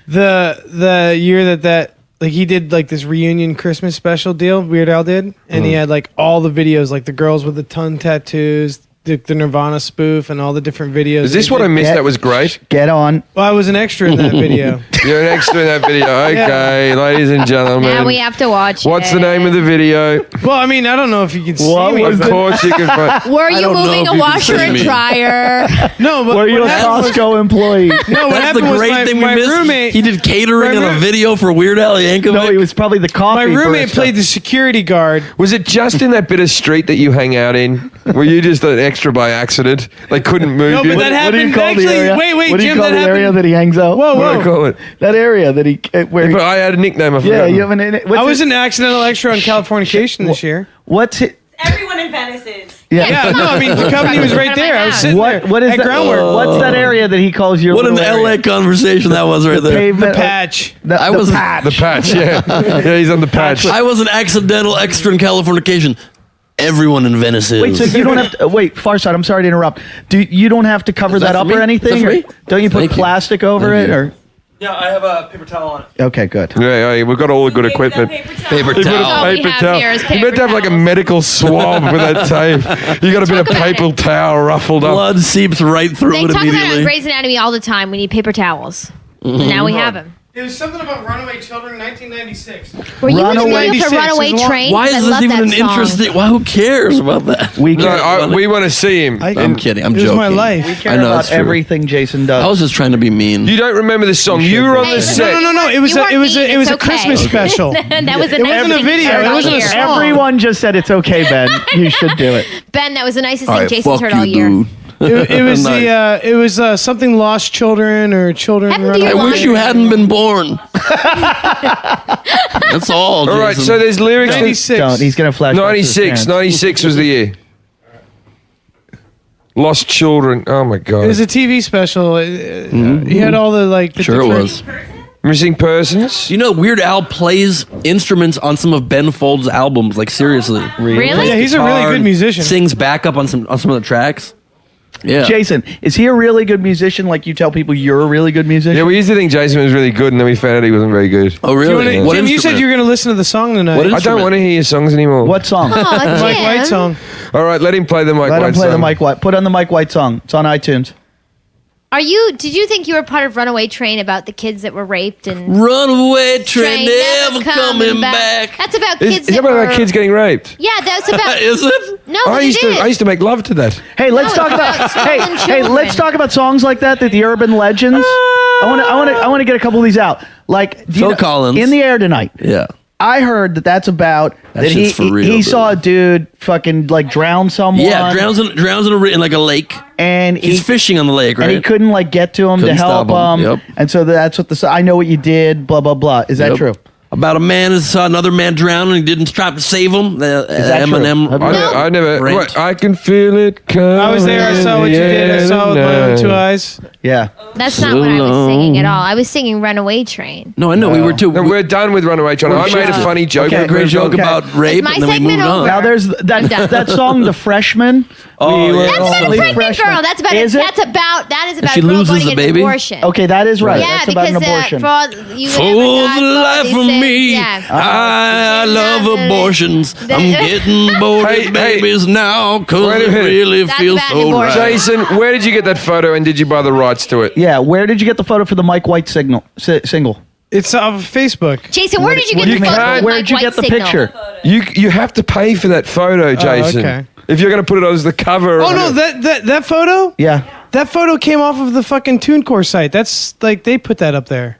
The year that like he did like this reunion Christmas special deal, Weird Al did, and he had like all the videos, like the girls with the tongue tattoos, the Nirvana spoof, and all the different videos. Is this They what I did. missed? That was great. Get on. Well, I was an extra in that video. You're an extra in that video. Okay, ladies and gentlemen. Now we have to watch What's it. the name of the video? Well, I mean, I don't know if you can see What me. was Of course you can find. Were I you don't know moving if a you can washer see and me. dryer? No, but Were you a what happened was- Costco employee? No, what That's the happened was great my, thing we my missed. roommate. He did catering in My a roo- video for Weird Al Yankovic. No, he was probably the My coffee. roommate barista. played the security guard. Was it just in that bit of street that you hang out in? Were you just an extra by accident? They couldn't move No, you? but that What do you happened. call Actually, the area? wait, What do you Jim, call that the area happened. that he hangs out? Whoa, What do I whoa. call it? That area that he where. But I had a nickname. I Yeah, forgot. you have an. I was an accidental extra on Californication this year. What's it? Everyone in Venice is. Yeah, no, I mean the company was right there. I was sitting there. What is at that? groundwork. What's that area that he calls your? What an little LA area? conversation that was right there. Pavement. Patch. I was- patch. The patch, yeah. Yeah, he's on the patch. I was an accidental extra in Californication. Everyone in Venice is. Wait, so you don't have to wait, Farside, I'm sorry to interrupt. You don't have to cover Is that that up for me? or anything? Is that for or me? don't you put Thank you. plastic over Thank it you. or Yeah, I have a paper towel on it. okay, good. Yeah, we've got all the good equipment. Paper You put towel. all we a paper have towel. here is You paper meant to have like a towels. medical swab with that tape. You got a bit of Talk about paper it. towel ruffled up. Blood seeps right through They it talk about it on immediately. Grey's Anatomy all the time. We need paper towels. Now we have them. It was something about runaway children, 1996. Were you in the Runaway- video for 96 Runaway is long. Train? Why 'Cause I is this love even that an song. interesting? Why? Who cares about that? We No, care, we want to see him. I'm kidding. I'm It was joking. my life. we care I know, about that's true. everything Jason does. I was just trying to be mean. You don't remember the song. You You should were on be. the No, set. No. It was You a, weren't it was a, mean, it was a it's okay. Christmas special. That was a It nice wasn't a thing video, heard it all wasn't a year. song. Everyone just said it's okay, Ben. You should do it. Ben, that was the nicest All thing right, Jason's fuck heard all you, year. dude. It was Nice. it was something lost children or children. Haven't running you I away. wish you hadn't been born. That's all. All right, Jason. so there's lyrics. 96. Don't. He's gonna flash. 96. 96 was the year. Lost Children. Oh my It God. was a TV special. He had all the like. The Sure it different- was. Missing Persons. You know, Weird Al plays instruments on some of Ben Folds' albums. Like seriously, Really? Yeah, he's a really good musician. Sings backup on some of the tracks. Yeah, Jason, is he a really good musician? Like you tell people you're a really good musician? Yeah, we used to think Jason was really good, and then we found out he wasn't very good. Oh Do you really? wanna- What Jim, you said instrument? you were going to listen to the song tonight. What I don't instrument? want to hear your songs anymore. What song? Oh, Mike Jim. White song. All right, let him play the Mike Let White him play song. the Mike White. Put on the Mike White song. It's on iTunes. Did you think you were part of Runaway Train about the kids that were raped and Runaway train never coming back. That's about Is kids that that were about kids getting raped? Yeah, that's about Is it? No, I but used it to. is. I used to make love to that. Hey, let's No, talk it's about about hey, stolen hey, let's children. talk about songs like that the urban legends. I want to get a couple of these out. Like do you Phil know- Collins. In the Air Tonight. Yeah. I heard that's about That that he shit's for real, he dude. saw a dude fucking like drown someone. Yeah, drowns in like a lake. and He's fishing on the lake, right? and he couldn't like get to him Couldn't to help stop him. him. Yep. And so that's what I know what you did. Blah blah blah. Is that Yep. true? About a man who saw another man drown and he didn't try to save him. The that true? Eminem. Have you- I never. Rent. What, I can feel it coming. I was there. I saw what you did. I saw it with my own two eyes. Yeah. That's not what I was singing at all. I was singing Runaway Train. No, I know we were too. No, we're done with Runaway Train. I made a funny joke. Okay, with great Chris joke Rock. about rape, my and then we segment moved on. over? Now there's that song, The Freshman. Oh, We were yeah. That's about a only pregnant freshmen. girl. That's about Is it? that is about she a girl loses going the to get baby? an abortion. Okay, that is right. Yeah, That's about because an abortion. for all you For ever got the all life these of things. me, Yeah. I love abortions. I'm getting bored Hey, of babies now because Wait a it minute. really That's feels about so abortion. right. Jason, where did you get that photo, and did you buy the rights to it? Yeah, where did you get the photo for the Mike White single? It's off Facebook. Jason, where did you get you the photo can't- of Where Mike did you White get the signal? picture? You have to pay for that photo, Jason. Oh, okay. if you're going to put it as the cover. Oh no, that photo. Yeah. That photo came off of the fucking TuneCore site. That's like they put that up there.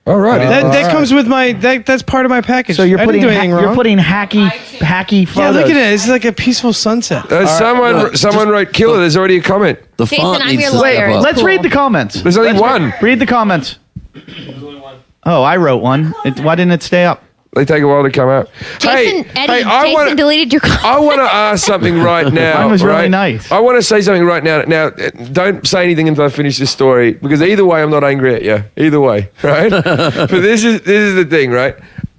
All right. That comes with my. That's part of my package. So you're I putting didn't do anything wrong. you're putting hacky photos. Yeah, look at it. It's like a peaceful sunset. Someone wrote killer. There's already a comment. The Jason, font I'm needs your to lawyer. step It's up. Let's read the comments. There's only one. Read the comments. Oh, I wrote one. Why didn't it stay up? They take a while to come out. Jason, Eddie, I Jason wanna- deleted your comment. I want to ask something right now. Mine was really right? nice. I want to say something right now. Now, don't say anything until I finish this story, because either way, I'm not angry at you. Either way, right? But this is the thing, right?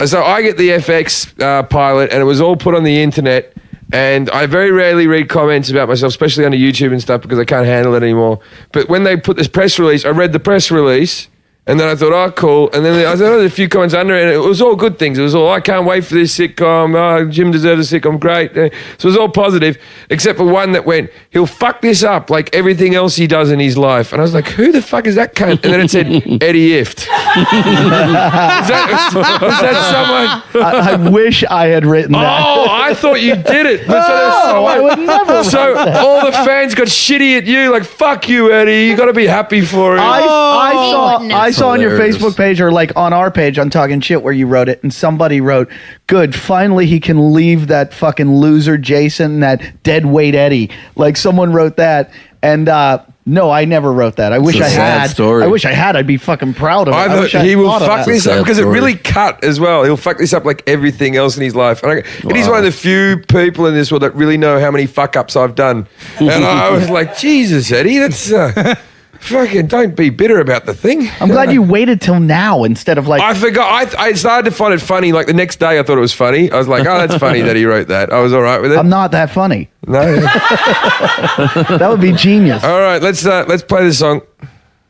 So I get the FX pilot, and it was all put on the internet. And I very rarely read comments about myself, especially on YouTube and stuff, because I can't handle it anymore. But when they put this press release, I read the press release. And then I thought, oh, cool. And then I thought, there's a few comments under it, and it was all good things. It was all, I can't wait for this sitcom. Oh, Jim deserves a sitcom. Great. So it was all positive, except for one that went, he'll fuck this up like everything else he does in his life. And I was like, who the fuck is that cunt? And then it said, Eddie Ift. was that someone? I wish I had written that. Oh, I thought you did it. I would never. So all the fans got shitty at you, like, fuck you, Eddie. You got to be happy for him. I saw on your Hilarious. Facebook page, or like on our page on Talking Shit, where you wrote it, and somebody wrote, good, finally he can leave that fucking loser Jason, that dead weight Eddie. Like someone wrote that, and no, I never wrote that. I wish It's a I sad had. story. I wish I had. I'd be fucking proud of it. I wish thought I he will thought of fuck that. this up Sad because it story. really cut as well. He'll fuck this up like everything else in his life. And he's one of the few people in this world that really know how many fuck ups I've done. And I was like, Jesus, Eddie, that's fucking don't be bitter about the thing. I'm glad you waited till now instead of like. I forgot. I started to find it funny. Like the next day, I thought it was funny. I was like, oh, that's funny that he wrote that. I was all right with it. I'm not that funny. No. That would be genius. All right, let's play the song.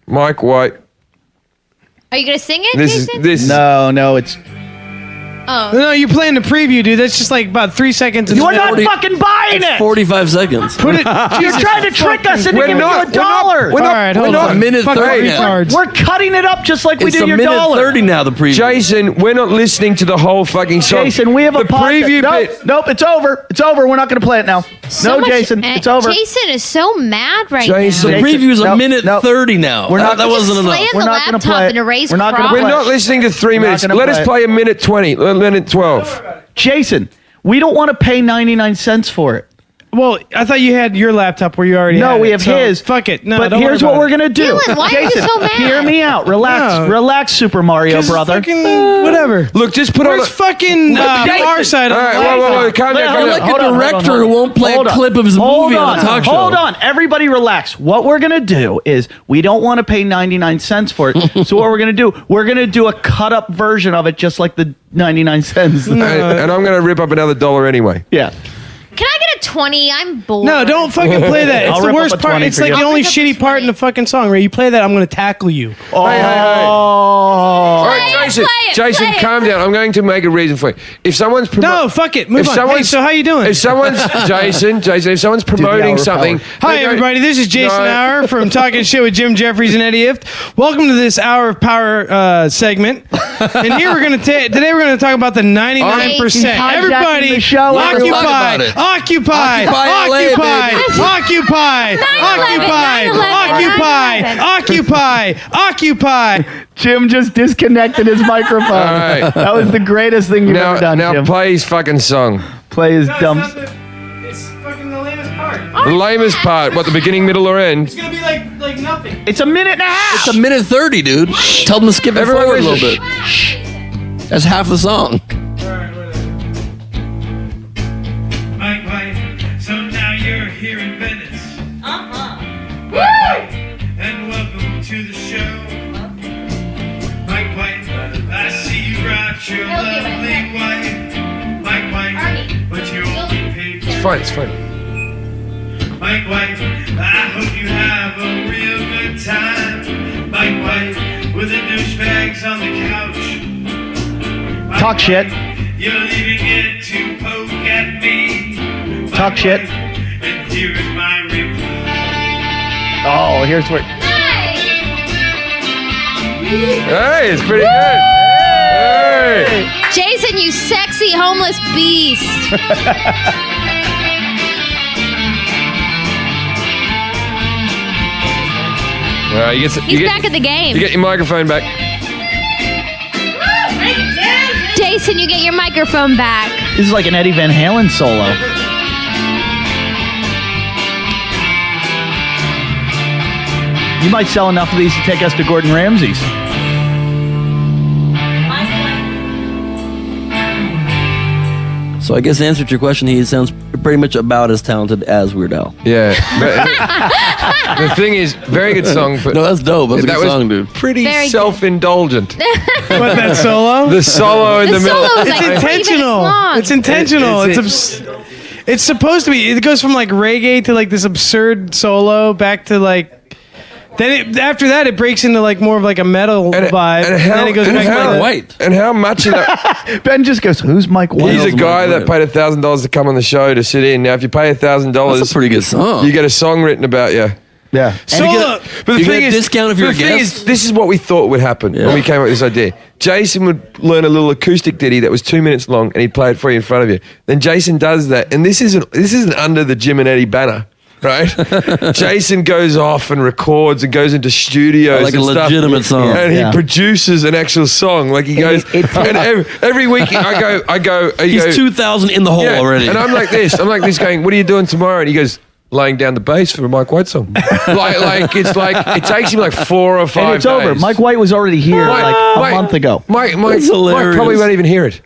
Mike White. Are you going to sing it, This Jason? is this. No, it's. Oh. No, you're playing the preview, dude. That's just like about 3 seconds. You're into not 40 fucking buying it. 45 seconds. Put it. You're trying to trick us into We're giving not- you $1. we're All right, hold not- on. a minute Fucking 30 now. retards. We're cutting it up just like we It's did a your minute $1. 30 now, the preview. Jason, we're not listening to the whole fucking song. Jason, we have a the preview podcast. bit. Nope, it's over. It's over. We're not going to play it now. So much- Jason, it's over. Jason is so mad right Jason. The now. Jason, preview's a nope, minute nope. 30 now. We're not- that wasn't enough. Slam We're the not gonna laptop play it. and erase We're not gonna Crocs. play We're it. not listening to 3 minutes. gonna Let us play it. play a minute 20, a minute 12. Jason, we don't want to pay 99 cents for it. Well, I thought you had your laptop where you already No, had we it, have so his. Fuck it. No, but don't here's worry what about we're it. going to do. Dylan, why are you Jason, so mad? hear me out. Relax. No. Relax, Super Mario, 'Cause brother. Fucking whatever. Look, just put Where's on. fucking Jason. Far Side All on right, the whoa, laptop? calm down, I calm like down. a director who won't play a clip of his movie on a talk show. Hold on. Everybody relax. What we're going to do is we don't want to pay 99 cents for it. So what we're going to do, we're going to do a cut up version of it just like the 99 cents. And I'm going to rip up another $1 anyway. Yeah. Can I get a 20? I'm bored. No, don't fucking play that. It's I'll the rip up worst a part. 20 It's for like you. the I'll only rip up a shitty part 20. in the fucking song. Where you play that, I'm going to tackle you. All right, Play it, Jason, play it, Jason, play it. calm down. I'm going to make a reason for you. If someone's No, fuck it. Move on. Hey, so how you doing? If someone's Jason, if someone's promoting hour something. Hi, everybody. This is Jason No. Hour from Talking Shit with Jim Jeffries and Eddie Ift. Welcome to this Hour of Power segment. And here we're going to today we're going to talk about the 99%. He's hijacking Everybody, the show. occupy, Talk about it. occupy, Occupy LA, occupy, occupy, occupy, 9/11. occupy, occupy. Jim just disconnected his microphone. All right. That was the greatest thing you've ever done, Now Jim. play his fucking song. Play his dumb. It's fucking the lamest part. The lamest part. What, the beginning, middle, or end? It's going to be like nothing. It's a minute and a half. It's a minute 30, dude. Tell them to skip it Everyone forward a listen. little bit. That's half the song. Mike White, so now you're here in Venice. And welcome to the show. Mike White, I see you rock your lovely wife. Mike White, but you only paid for It's fine, it's fine. Mike White, I hope you have a real good time. Mike White, with the douchebags on the couch. Mike Talk shit. White, you're leaving it to poke at me. Mike Talk shit. White, and here's my reply. Oh, here's where. Hey, it's pretty good. Hey. Jason, you sexy homeless beast. He's back at the game. You get your microphone back. Jason, you get your microphone back. This is like an Eddie Van Halen solo. You might sell enough of these to take us to Gordon Ramsay's. So I guess the answer to your question, he sounds pretty much about as talented as Weird Al. Yeah. But the thing is, very good song. But No, that's dope. That's a that good was song, dude. pretty Very good. self-indulgent. What, that solo? The solo in the middle. solo is It's like 3 minutes intentional. long. It's intentional. It's supposed to be. It goes from like reggae to like this absurd solo back to like. Then after that, it breaks into like more of like a metal vibe, and then it goes back to the White. And how much of that? Ben just goes, "Who's Mike White?" He's a Mike guy White. that paid $1,000 to come on the show to sit in. Now, if you pay $1,000, That's a pretty good song. you get a song written about you. Yeah. solo. But the You thing get a is, discount if you're the a thing guest? is, this is what we thought would happen when we came up with this idea. Jason would learn a little acoustic ditty that was 2 minutes long, and he'd play it for you in front of you. Then Jason does that, and this isn't under the Jim and Eddie banner. Right, Jason goes off and records and goes into studios, Like a and stuff, legitimate song. and he Yeah. produces an actual song. Like he goes, and every week I go. He's 2,000 in the hole Yeah, already. and I'm like this going, what are you doing tomorrow? And he goes, laying down the bass for a Mike White song. It takes him like 4 or 5 And it's days. over. Mike White was already here like a month ago. Mike That's hilarious. probably won't even hear it.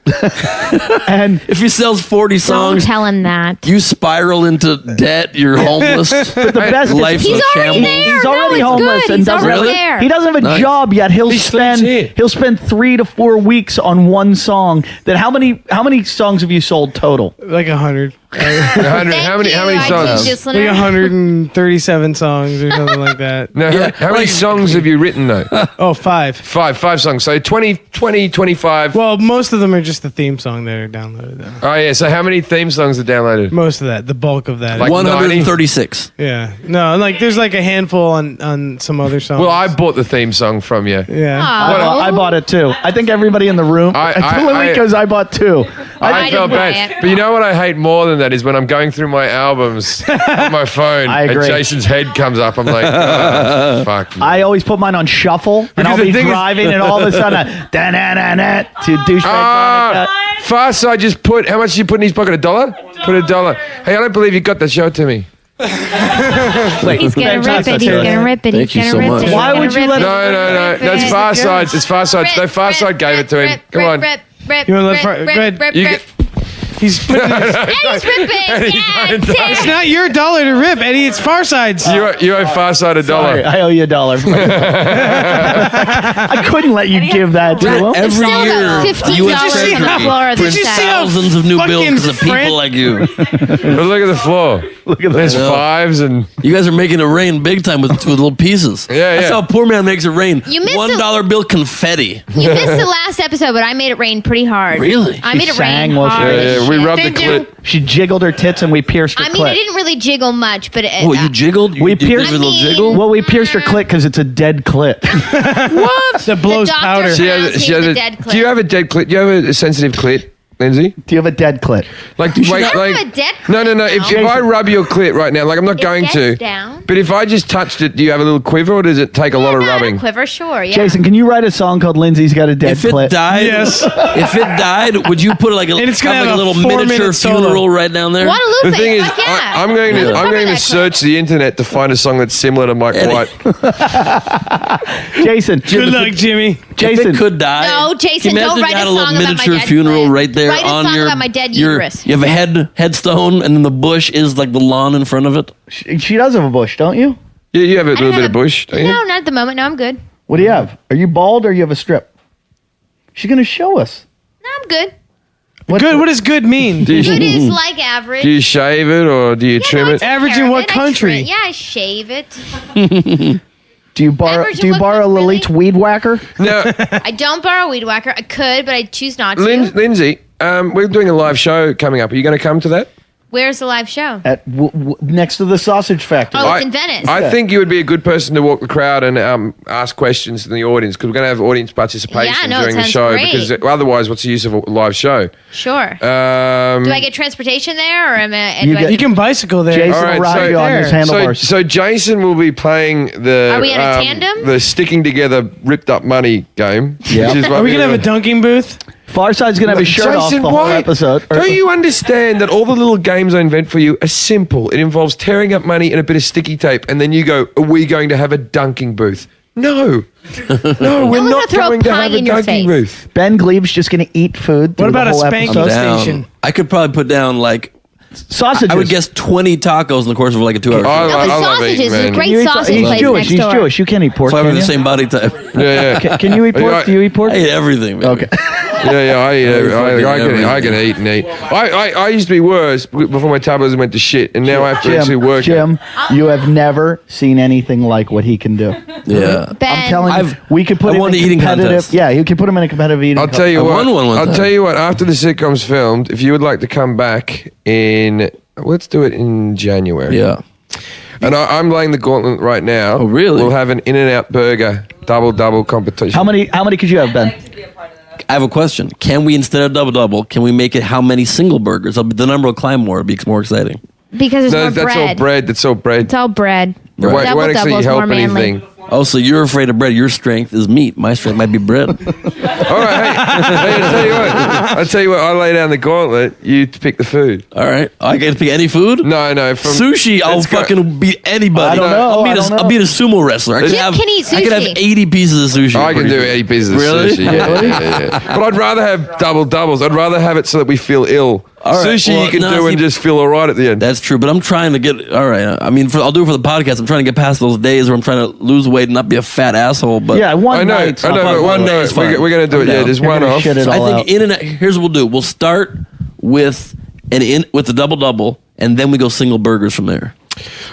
And If he sells 40 Don't songs, tell him that. you spiral into debt. You're homeless. the best is Life's He's a already shambles. there. he's already no, it's homeless good. and He's doesn't already Really? there. he doesn't have a Nice. job yet. He'll sleeps here. spend 3 to 4 weeks on one song. Then how many songs have you sold total? Like 100. How many songs? Just Like 137 songs or something like that. No, how many songs have you written though? Oh, 5. Five songs. So 20, 25. Well, most of them are just the theme song that are downloaded. Though. Oh yeah. So how many theme songs are downloaded? Most of that, the bulk of that. Like 136. yeah. No, like there's like a handful on some other songs. Well, I bought the theme song from you. Yeah. I bought it too. I think everybody in the room. Literally because I bought 2. I felt didn't buy bad. it. But you know what I hate more than that is when I'm going through my albums on my phone I and agree. Jason's head comes up. I'm like, oh, fuck. I always put mine on shuffle, and Because I'll the be thing is- driving, and all of a sudden, da-na-na-na, to douchebag. Far Side just put, how much did you put in his pocket? $1? Put $1. Hey, I don't believe you got that. Show it to me. He's gonna rip it. He's gonna rip it. Thank He's you gonna so rip much. it. Why would you let No. That's Far Side. It's Far Side. No, Far Side gave it to him. Come on. You wanna let Go ahead. You get, He's putting his, Eddie's ripping. Yeah, it's not your dollar to rip, Eddie. It's Farside's. you owe Far Side $1. Sorry, I owe you $1. I couldn't let you give that to him. Every Still got year, $15 U.S. on the Treasury floor of prints this Did you see how thousands of new bills fucking because of people Fran- like you. But look at the floor. Look at There's that. 5s and You guys are making it rain big time with little pieces. Yeah, That's yeah. how a poor man makes it rain. You missed $1 bill confetti. You missed the last episode, but I made it rain pretty hard. Really? I made it sang rain while she- hard. yeah, we rubbed the Did you? clit. She jiggled her tits, and we pierced her I mean, clit. it didn't really jiggle much, but it, Oh, you jiggled? We You did pierced- a little I mean- jiggle? Well, we pierced her clit because it's a dead clit. That blows doctor powder. She has a dead clit. Do you have a dead clit? Do you have a sensitive clit, Lindsay? Do you have a dead clit? Like, I don't have a dead No. clit If now. I rub your clit right now, like I'm not going gets to. down. But if I just touched it, do you have a little quiver, or does it take a lot of Yeah, rubbing? Quiver, sure. Yeah. Jason, can you write a song called "Lindsay's Got a Dead If it Clit"? died, Yes. If it died, would you put like a, And it's gonna have like have a a little 4-minute miniature solo. funeral right down there? Guadalupe, The thing is, fuck yeah. I'm going to Cover that search the internet to find a song that's similar to Mike Eddie. White. Jason, Good luck, Jimmy. If Jason, it could die. No, Jason, can you don't imagine write you a had a song little about my miniature dead funeral clit. right there Write a on song your about my dead your- uterus. You have a headstone, and then the bush is like the lawn in front of it. she does have a bush, don't you? You have a I little don't bit have of bush, don't you? No, not at the moment. No, I'm good. What do you have? Are you bald or you have a strip? She's gonna show us. No, I'm good. Good. What does good mean? Do Good you, is like average. do you shave it or do you trim no, I it? take Average care in of what it. I country? trim it. Yeah, I shave it. Do you borrow? Average Do you what borrow kind, really? Lilith's weed whacker? Now, I don't borrow a weed whacker. I could, but I choose not to. Lindsay, we're doing a live show coming up. Are you going to come to that? Where's the live show? At next to the sausage factory. Oh, it's in Venice. I think you would be a good person to walk the crowd and ask questions to the audience because we're going to have audience participation during the sounds show. great. Because otherwise, what's the use of a live show? Sure. Do I get transportation there, or am I? You can bicycle there. Jason All right, will ride you on his handlebars. So Jason will be playing the. Are we in a tandem? The sticking together, ripped up money game. Yeah. Which is what Are we gonna have a dunking booth? Farside's going to have his shirt off the whole episode. Don't you understand that all the little games I invent for you are simple? It involves tearing up money and a bit of sticky tape, and then you go, "Are we going to have a dunking booth?" No, no, we're not going to have a dunking booth. Ben Glebe's just going to eat food. What about a whole spanking episode. station? I could probably put down like Sausages. I would guess 20 tacos in the course of like a 2 hour show. I No, love but sausages. eating, There's a man. great You eat sausage he's place Jewish. next He's door. Jewish. You can't eat pork. So I Can have the you? same body type. Yeah. Can you eat pork? Do you eat pork? I eat everything, man. Okay. I can eat and eat. I used to be worse before my metabolism went to shit, and now I have to actually work. Jim, you have never seen anything like what he can do. Yeah. Ben, I'm telling you, we could put I him won in the eating competitive. contest. Yeah, you could put him in a competitive eating. I'll tell you I what. won one I'll time. tell you what. After the sitcom's filmed, if you would like to come back in, let's do it in January. Yeah. And I'm laying the gauntlet right now. Oh, really? We'll have an In-N-Out burger double competition. How many could you have, Ben? I have a question. Can we, instead of double, can we make it how many single burgers? The number will climb more. It'll be more exciting. because there's No, more that's bread. all bread. That's all bread. It's all bread. It won't Double actually is help more manly. anything. Oh, so you're afraid of bread. Your strength is meat. My strength might be bread. All right, hey, I'll tell you what. I lay down the gauntlet. You pick the food. All right. I get to pick any food? No. From Sushi, I'll let's go- fucking beat anybody. I don't know. I'll beat a sumo wrestler. I Jim can eat I could have sushi. 80 pieces of sushi. I can do 80 pieces of Really? sushi. Yeah. But I'd rather have doubles. I'd rather have it so that we feel ill. All right, Sushi well, you can no, do and see- just feel all right at the end. That's true, but I'm trying to get. All right. I mean, I'll do it for the podcast. I'm trying to get past those days where I'm trying to lose weight and not be a fat asshole. But Yeah, one I know, night's but not one day night is fine. we're going to do it. I'm Yeah, down. just You're one gonna off. shit it all I out. think In-N-Out. Here's what we'll do. We'll start with the double, and then we go single burgers from there.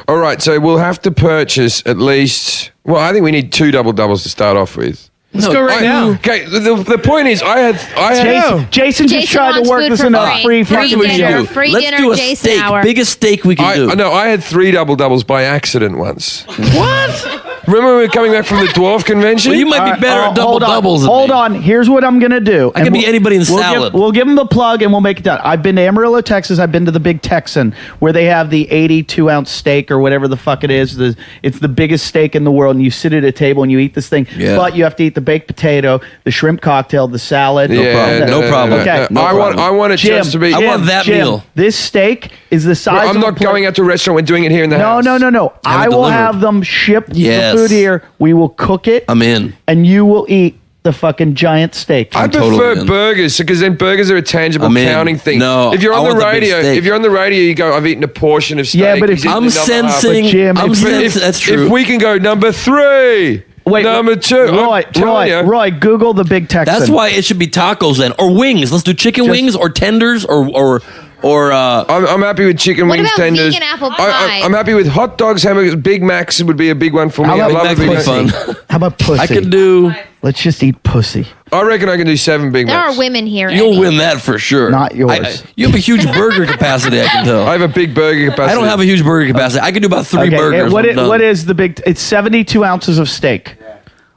All right, so we'll have to purchase at least. Well, I think we need 2 doubles to start off with. Let's go right now. Okay, the point is, I had. Jason just Jason tried to wants work food this for into free. free Free fucking Here's what we dinner. do. Free Let's dinner, do a Jason steak. hour. Biggest steak we can do. No, I had 3 doubles by accident once. What? Remember we were coming back from the dwarf convention? Well, you might be better at double doubles. Hold on. Here's what I'm gonna do. I can be anybody in we'll salad. We'll give them the plug and we'll make it done. I've been to Amarillo, Texas. I've been to the Big Texan where they have the 82-ounce steak or whatever the fuck it is. It's the biggest steak in the world, and you sit at a table and you eat this thing. Yeah. But you have to eat the baked potato, the shrimp cocktail, the salad. Yeah, No problem. Okay. No problem. I want it Jim, just to be. I want that Jim, meal. This steak is the size. I'm of a not plate. going out to a restaurant. We're doing it here in the house. No. Have I it will delivered. have them ship Yes. the food here. We will cook it. I'm in. And you will eat the fucking giant steak. I I'm prefer totally in. burgers because then burgers are a tangible I'm in. counting thing. No, if you're I on want the the big radio, steak. if you're on the radio, you go, "I've eaten a portion of steak." Yeah, but He's if- eaten I'm another half. sensing. But Jim, I'm if- sensing. That's true. If we can go number 3, Wait, number 2, I'm telling you. Roy, Google the Big Texan. That's why it should be tacos then, or wings. Let's do chicken wings or tenders or. I'm happy with chicken What wings, about tenders. vegan apple pie? I'm happy with hot dogs, hamburgers. Big Macs would be a big one for me. How I about love Big a Big Macs Mac. would be fun. How about pussy? I could do. Let's just eat pussy. I reckon I can do 7 Big There Macs. are women here. You'll Eddie. win that for sure. Not yours. You have a huge burger capacity. I can tell. I have a big burger capacity. I don't have a huge burger capacity. I can do about 3 burgers. What I'm done. what is the big? It's 72 ounces of steak.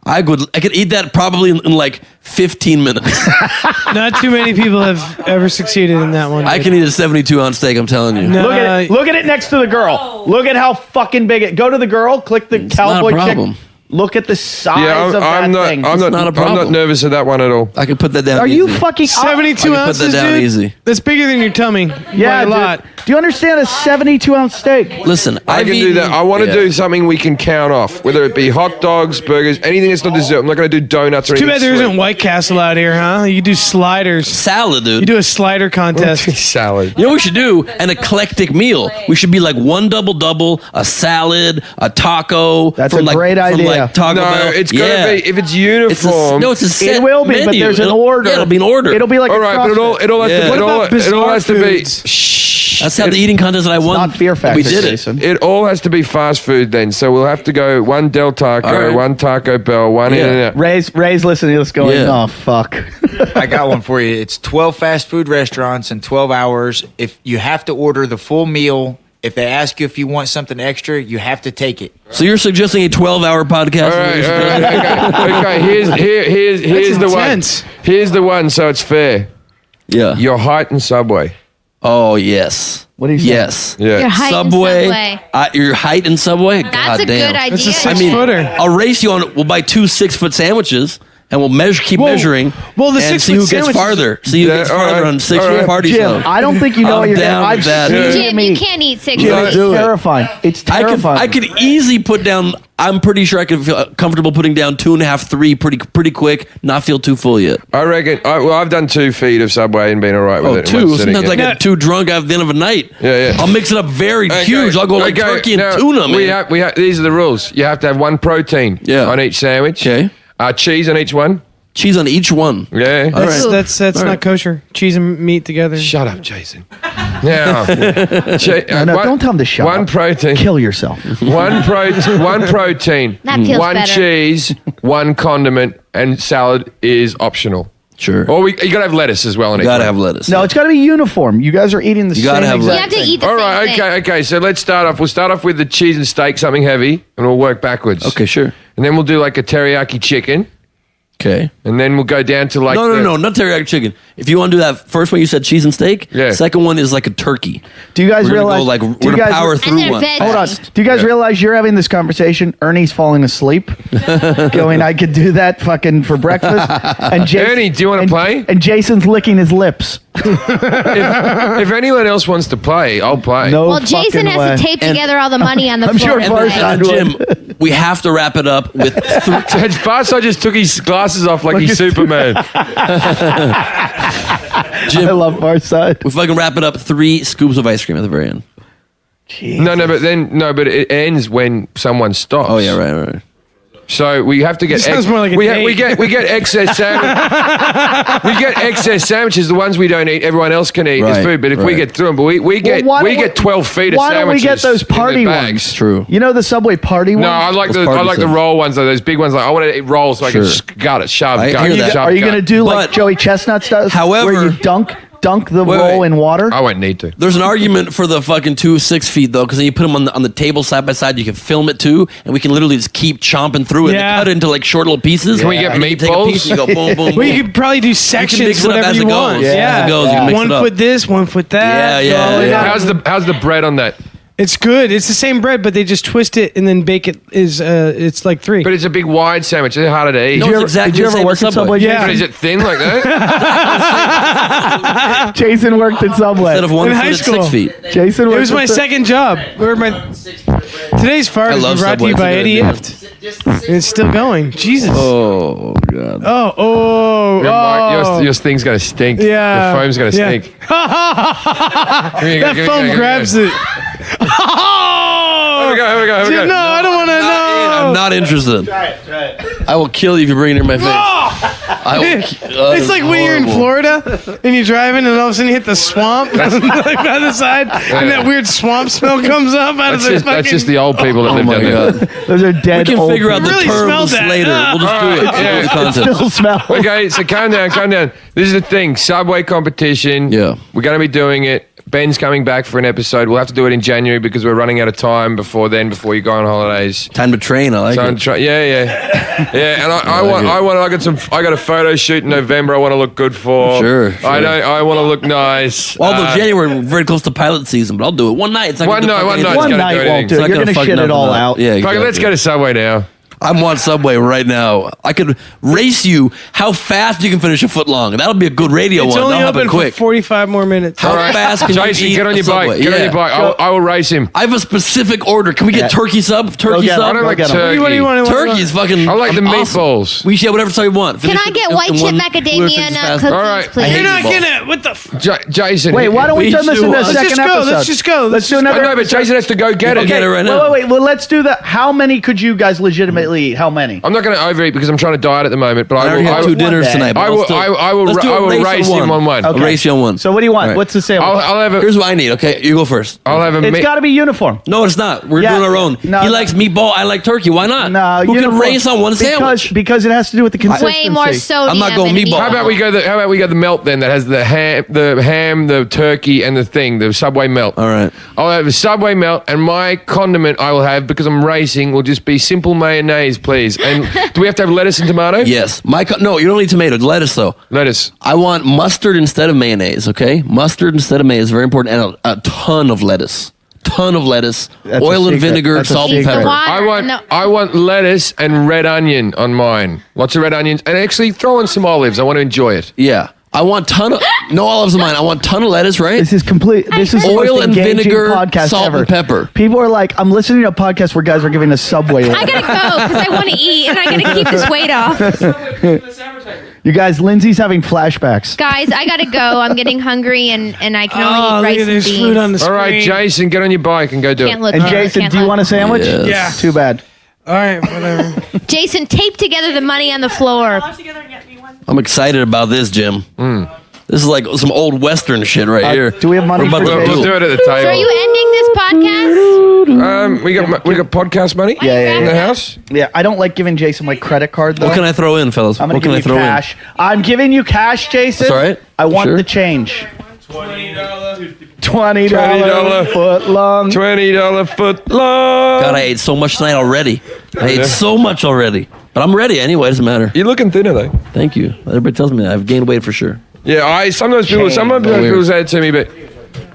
I could eat that probably in like 15 minutes. Not too many people have ever succeeded in that one. I can eat a 72-ounce steak. I'm telling you. No, Look at it next to the girl. Look at how fucking big it. Go to the girl. Click the It's not a cowboy problem. chick. Look at the size Yeah, of that I'm not. thing. I'm It's not. not a I'm not problem. nervous of that one at all. I can put that down. Are you easy. fucking 72 I can put that ounces, down dude. easy. That's bigger than your tummy. Yeah, by a lot. dude. Do you understand a 72-ounce steak? Listen, I can do that. I want to Yeah. do something we can count off, whether it be hot dogs, burgers, anything that's not dessert. I'm not going to do donuts or Too anything. bad there sweet. isn't White Castle out here, huh? You do sliders. salad, dude. You do a slider contest. salad. You know what we should do? An eclectic meal. We should be like 1 double, a salad, a taco. That's from a like, great from idea. Like Taco No, Bell. it's going to Yeah. be if it's It's a, uniform. no, it's a set It will be, but menu. there's an order. Yeah, it'll be an order. It'll be like all a right, but CrossFit. it all has Yeah. to. What It all about has to bizarre be. foods? Shh. That's how the eating contest that I won. Not Fear Factor, We did it. Jason. It all has to be fast food then. So we'll have to go one Del Taco, All right. one Taco Bell, one Yeah. In-N-Out. Ray's listening to this going, Yeah. oh, fuck. I got one for you. It's 12 fast food restaurants in 12 hours. If you have to order the full meal, if they ask you if you want something extra, you have to take it. So you're suggesting a 12-hour podcast? All right. Okay. Here's the intense. one. Here's the one. So it's fair. Yeah. Your height and Subway. Oh, yes. What do you say? Yes. Yeah. Your height and Subway. Subway. Your height in Subway? That's God a damn. good idea. It's a I 6 mean, footer. I'll race you on. We'll buy 2 6-foot sandwiches, and we'll keep Well- measuring. well, the and 6-foot see who gets sandwiches- farther. See who Yeah, gets all farther right. on 6-foot All right. party. Jim, I don't think you know I'm what you're down getting. with that. Jim, you can't eat 6 Jim, foot. it's do it. terrifying. It's terrifying. I could easily put down. I'm pretty sure I could feel comfortable putting down 2.5, 3 pretty quick. Not feel too full yet. I reckon. I've done 2 feet of Subway and been all right with Oh, it. in one 2. sitting, Sometimes I yeah. get too drunk at the end of a night. Yeah. I'll mix it up very Okay, huge. I'll go like okay, turkey and now, tuna, man. We have. These are the rules. You have to have 1 protein on each sandwich. Okay. Cheese on each one. Cheese on each one. Yeah. All right. That's All not right. kosher. Cheese and meat together. Shut up, Jason. Now, No, don't tell him to shut One up. protein. Kill yourself. One protein. That feels 1 better. cheese, 1 condiment, and salad is optional. Sure. Or you gotta have lettuce as well. On You each gotta one. have lettuce. No, it's got to be uniform. You guys are eating the You same gotta have exact You have to thing. eat the All same right. thing. Okay. So let's start off. We'll start off with the cheese and steak, something heavy, and we'll work backwards. Okay, sure. And then we'll do like a teriyaki chicken, Okay. and then we'll go down to like No, not teriyaki chicken. If you want to do that first one, you said cheese and steak. Yeah. Second one is like a turkey. Do you guys We're gonna realize? go do we're you gonna guys- power And through they're one. veggies. Hold on. Do you guys realize you're having this conversation? Ernie's falling asleep, going, "I could do that fucking for breakfast." And Ernie, do you wanna play? And Jason's licking his lips. If anyone else wants to play, I'll play. No, Well, Jason fucking has way. to tape together all the money on the I'm floor. sure Farside Jim, we have to wrap it up with Farside just took his glasses off like he's Superman. Jim. I love Farside. If I can wrap it up, 3 scoops of ice cream at the very end. But it ends when someone stops. Oh yeah, right. So we have to get. Sounds more like a we date. get excess sandwiches. We get excess sandwiches. The ones we don't eat, everyone else can eat as Right, food. But if we right. get through them, but we get why we don't get 12 feet of Why don't we sandwiches. get those in the party bags. ones? True. You know the Subway party ones? No, I like Those the party things. roll ones though. Those big ones. Like I want to eat rolls so I can Sure. just gut it, shove, I gut, hear it, that. shove, Are you gut. going to do like But- Joey Chestnut does? However- where you dunk the Wait, roll wait. in water? I won't need to. There's an argument for the fucking 2 6 feet though, because then you put them on the table side by side. You can film it too, and we can literally just keep chomping through it. Yeah. And cut it into like short little pieces. Can we get And you take a meatballs? piece and you go boom, boom, boom. Well, you could probably do sections, mix it up whatever as you it goes. want. Yeah, as it goes, you can mix One it up. foot this, 1 foot that. Yeah, all the way yeah. down. How's the bread on that? It's good. It's the same bread, but they just twist it and then bake it. It's like 3. But it's a big wide sandwich. It's harder to eat. No, it's exactly did you the ever same work as at Subway? Yeah. But is it thin like that? Jason worked at Subway. Instead of 1 In foot, high it's school. 6 feet. Jason It worked was my at second job. Today's fart I is love brought to Subway. you by It's a Eddie good Ift. It's still going. Jesus. Oh god. Your thing's gonna stink. Yeah. The foam's gonna Yeah. stink. That foam grabs it. Here we go. Here we go. Here we go. No, I don't want to know. I'm not interested. I will kill you if you bring it in my face. I will It's like when you're in Florida and you're driving and all of a sudden you hit the swamp like by the side and that weird swamp smell comes up out of That's just the old people that Oh live my down there. god. Those are dead We can old figure out the Really terms smelled that. later. We'll just do it. Yeah. We'll do the content. still smell. Okay, so calm down. This is the thing. Subway competition. Yeah. We're going to be doing it. Ben's coming back for an episode. We'll have to do it in January because we're running out of time before you go on holidays. Time to train. I like So I'm it. yeah. And I got a photo shoot in November. I want to look good for. Sure. I want to look nice. Although January, we're very close to pilot season, but I'll do it one night. It's not One gonna do night, fucking one anything. night's One gonna do night anything. won't do It's it. not You're gonna going to fuck shit it nothing all up. out. Yeah, Fuck it, exactly. let's go to Subway now. I want Subway right now. I could race you how fast you can finish a foot long. That'll be a good radio It's one. only That'll open happen quick. for 45 more minutes. How fast can Jason, you eat get on your a Subway? bike. Get on your bike. I will race him. I have a specific order. Can we get turkey sub? Turkey get it. I sub? don't like Go get 'em. turkey. What do you want? Turkey is fucking. I like the awesome. meatballs. We should have whatever sub you want. Can Finish I it get in white chip one- macadamia nut fast. cookies, All right. please? I hate You're not meatballs. gonna. What the? Jason. Wait, why don't we We turn this should- into a let's second just go. episode? Let's just go. Let's do I another know, but Jason has to go get Go it. get it right now. Wait. Well, let's do that. How many could you guys legitimately moderately eat. How many? I'm not going to overeat because I'm trying to diet at the moment. But I already had two dinners tonight. but I I'll will. still- I will. let's do I a will race on him on one. A race you on one. So what do you want? All right. What's the sandwich? I'll have a. Here's what I need. Okay, you go first. I'll have a. It's got to be uniform. No, it's not. We're Yeah. doing our own. No, he no. likes meatball. I like turkey. Why not? No, Who uniform. can race on one sandwich? Because it has to do with the consistency. Way more sodium. I'm not going than meatball. How about we go the melt then that has the ham, the turkey, and the thing, the Subway melt. All right. I'll have a Subway melt, and my condiment I will have because I'm racing will just be simple mayonnaise, please. And do we have to have lettuce and tomato? Yes. No, you don't need tomato. Lettuce though. Lettuce. I want mustard instead of mayonnaise. Okay, mustard instead of mayonnaise is very important, and a ton of lettuce. Ton of lettuce, That's a oil and secret. vinegar, That's a salt and He's the pepper. water. I want lettuce and red onion on mine. Lots of red onions, and actually throw in some olives. I want to enjoy it. Yeah. I want ton of no olives in mine. I want ton of lettuce, right? This is complete. This is the Oil most and engaging vinegar, podcast salt ever. and pepper. People are like, I'm listening to a podcast where guys are giving us Subway. I gotta go because I want to eat and I gotta keep this weight off. You guys, Lindsay's having flashbacks. Guys, I gotta go. I'm getting hungry and I can only eat Oh, rice look at and this beans. food on the All screen. right, Jason, get on your bike and go do Can't it. look. And can't Jason, look. do you want a sandwich? Yes. Yeah. Too bad. All right, whatever. Jason, tape together the money on the floor. I'm excited about this, Jim. This is like some old Western shit right here. do we have money We're about for to We'll Jason? do it at the So are you table. ending this podcast? We got podcast money Yeah, in the house. Yeah, I don't like giving Jason my credit card though. What can I throw in, fellas? I'm gonna What can give I you throw cash. I'm giving you cash, Jason. That's all right. I want Sure. the change. $20 $20 foot long. $20 foot long. in? God, I ate so much tonight already. I ate so much already. But I'm ready anyway. It doesn't matter. You're looking thinner though. Thank you. Everybody tells me that. I've gained weight for sure. Yeah, sometimes people Weird. say it to me, but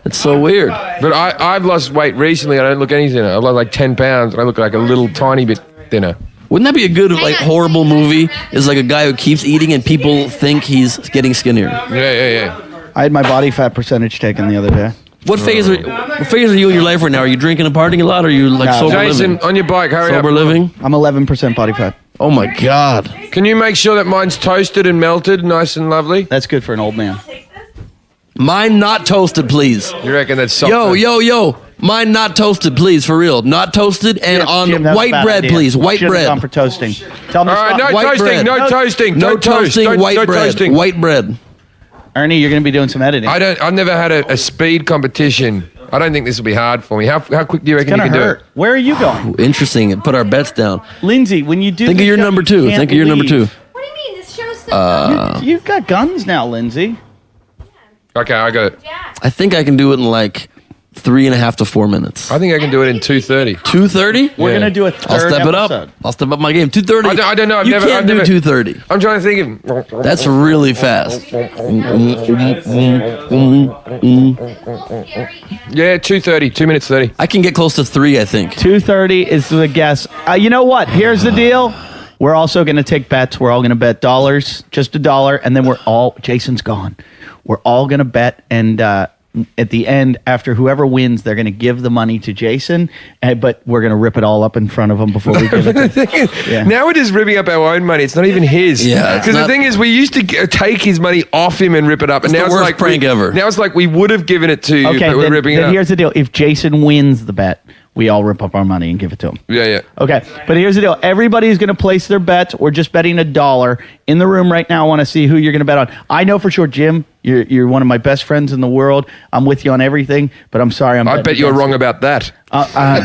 It's so weird. I've lost weight recently. I don't look any thinner. I've lost like 10 pounds, and I look like a little tiny bit thinner. Wouldn't that be a good, like, on. horrible movie? Is like a guy who keeps eating and people think he's getting skinnier. Yeah. I had my body fat percentage taken the other day. What phase are you in your life right now? Are you drinking and partying a lot? Or are you like No. sober Jason, living? on your bike, hurry Sober up. living? I'm 11% body fat. Oh my God. Can you make sure that mine's toasted and melted, nice and lovely? That's good for an old man. Mine not toasted, please. You reckon that's soft? Yo. Mine not toasted, please, for real. Not toasted and on Jim, that's a white bad bread, idea. please. White Should've bread. gone for toasting. Tell me All right, stop. no White toasting, bread. no toasting, No don't toast, toasting, don't- white no bread. toasting. White bread. Ernie, you're going to be doing some editing. I've never had a speed competition. I don't think this will be hard for me. How quick do you reckon It's you going can to do hurt. it? Where are you going? Interesting. And put our bets down. Lindsay, when you do Think the of your show, number you two. can't Think of your number two. leave. What do you mean? This show's still going. You've got guns now, Lindsay. Okay, I got it. Yeah. I think I can do it in like 3.5 to 4 minutes. I think I can do it in 2:30. 2:30? We're Yeah. going to do a I'll third step it up. episode. I'll step up my game. 2:30. I don't know. I've you never- can't I've do never- 2:30. I'm trying to think of. That's really fast. Yeah, 2:30. 2 minutes 30. I can get close to 3, I think. 2:30 is the guess. You know what? Here's the deal. We're also going to take bets. We're all going to bet dollars, just $1, and then Jason's gone. We're all going to bet, and at the end, after whoever wins, they're going to give the money to Jason, but we're going to rip it all up in front of him before we give it to him. Yeah. Now we're just ripping up our own money. It's not even his. Yeah, it's Because the not- thing is, we used to take his money off him and rip it up, and It's now the it's worst like prank ever. Now it's like we would have given it to you, Okay, but we're ripping it then up. here's the deal. If Jason wins the bet, we all rip up our money and give it to him. Yeah. Okay, but here's the deal. Everybody's going to place their bets. We're just betting $1. In the room right now, I want to see who you're going to bet on. I know for sure, Jim, you're one of my best friends in the world. I'm with you on everything, but I'm sorry. I bet you're wrong about that.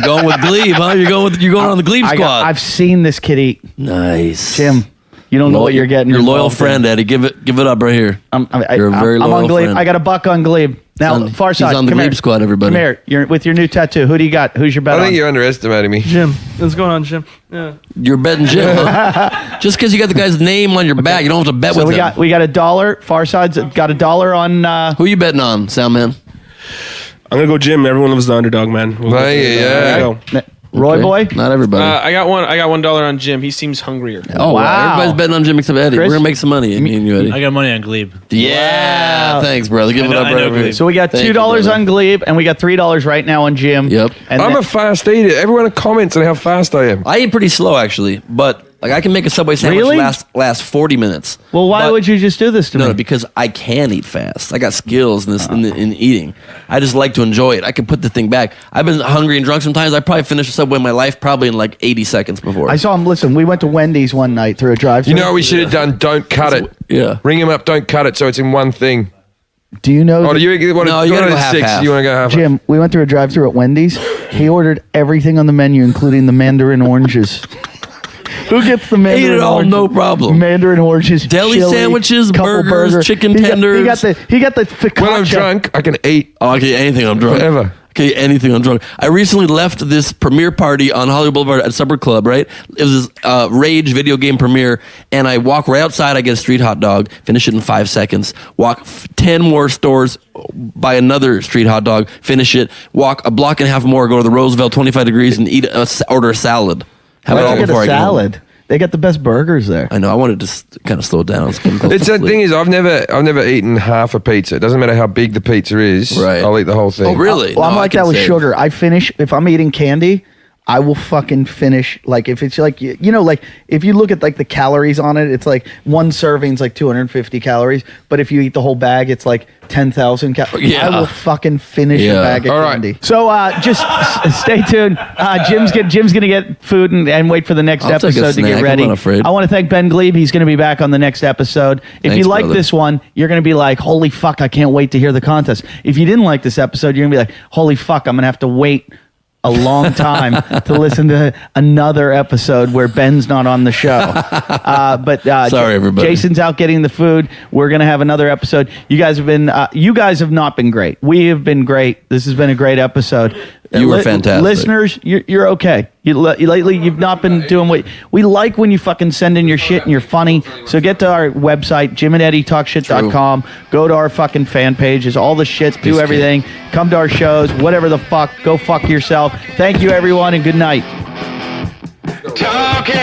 Going with Glebe, huh? You're going on the Glebe squad. I've seen this kid eat. Nice. Jim, you don't know what you're getting. Your loyal involved in. friend, Eddie. Give it up right here. You're a very I'm loyal on Glebe. friend. I got a $1 on Glebe. Now, He's on- far side. he's on the come Glebe here. squad, everybody. Come here. You're with your new tattoo. Who do you got? Who's your bet I on? think you're underestimating me. Jim, what's going on, Jim? Yeah. You're betting Jim, huh? Just because you got the guy's name on your back, you don't have to bet So with him. we got $1. Far side's got $1 on. Who you betting on, Soundman? I'm gonna go Jim. Everyone loves the underdog, man. We'll go Hey, with the yeah. underdog. There you go. Roy Okay. boy. Not everybody. I got $1 on Jim. He seems hungrier. oh, wow. Everybody's betting on Jim except Eddie. Chris? We're going to make some money. Me and you, Eddie. I got money on Glebe. Yeah. Wow. Thanks, brother. Give it up I right know over here. Glebe. So we got Thank you, $2 brother. on Glebe, and we got $3 right now on Jim. Yep. And I'm then- a fast eater. Everyone comments on how fast I am. I eat pretty slow, actually, but Like, I can make a Subway sandwich Really? last 40 minutes. Well, why But- would you just do this to me? No, because I can eat fast. I got skills in eating. I just like to enjoy it. I can put the thing back. I've been hungry and drunk sometimes. I probably finished a Subway in my life probably in like 80 seconds before. I saw him. Listen, we went to Wendy's one night through a drive-thru. You know what we should have done? Don't cut it. Yeah. Ring him up. Don't cut it. So it's in one thing. Do you know? Oh, that- do you want to No, you gotta go six? half-half. You want to go half? Jim, we went through a drive-thru at Wendy's. He ordered everything on the menu, including the mandarin oranges. Who gets the mandarin Ate it all, oranges? no problem. Mandarin oranges, Deli chili, sandwiches, couple burgers, chicken tenders. He got the focaccia. When I'm drunk, I can eat Oh, I can eat anything I'm drunk. forever. Okay, anything I'm drunk. I recently left this premiere party on Hollywood Boulevard at Supper Club, right? It was this Rage video game premiere, and I walk right outside, I get a street hot dog, finish it in 5 seconds, walk 10 more stores, buy another street hot dog, finish it, walk a block and a half more, go to the Roosevelt, 25 degrees, and order a salad. Have it Why all don't you get before a I get home. salad? They got the best burgers there. I know, I wanted to kind of slow it down. It's the thing is, I've never eaten half a pizza. It doesn't matter how big the pizza is. Right. I'll eat the whole thing. Oh, really? Well, I'm No, I like can that with save. sugar. I finish if I'm eating candy. I will fucking finish. Like if it's like you know, like if you look at like the calories on it, it's like one serving's like 250 calories. But if you eat the whole bag, it's like 10,000 calories. Yeah. I will fucking finish a Yeah. bag of All right. candy. So just stay tuned. Jim's gonna get food and wait for the next I'll take a episode to snack. get I'm ready. not afraid. I want to thank Ben Glebe. He's gonna be back on the next episode. If Thanks, you like brother. this one, you're gonna be like, holy fuck, I can't wait to hear the contest. If you didn't like this episode, you're gonna be like, holy fuck, I'm gonna have to wait a long time to listen to another episode where Ben's not on the show. But Sorry, everybody. Jason's out getting the food. We're gonna have another episode. You guys have not been great. We have been great. This has been a great episode. You were fantastic. Listeners, you're okay. Lately, you've not been doing what we like when you fucking send in your shit and you're funny. So get to our website, JimandEddieTalkShit.com. Go to our fucking fan pages, all the shit, do everything. Come to our shows, whatever the fuck. Go fuck yourself. Thank you, everyone, and good night. Talking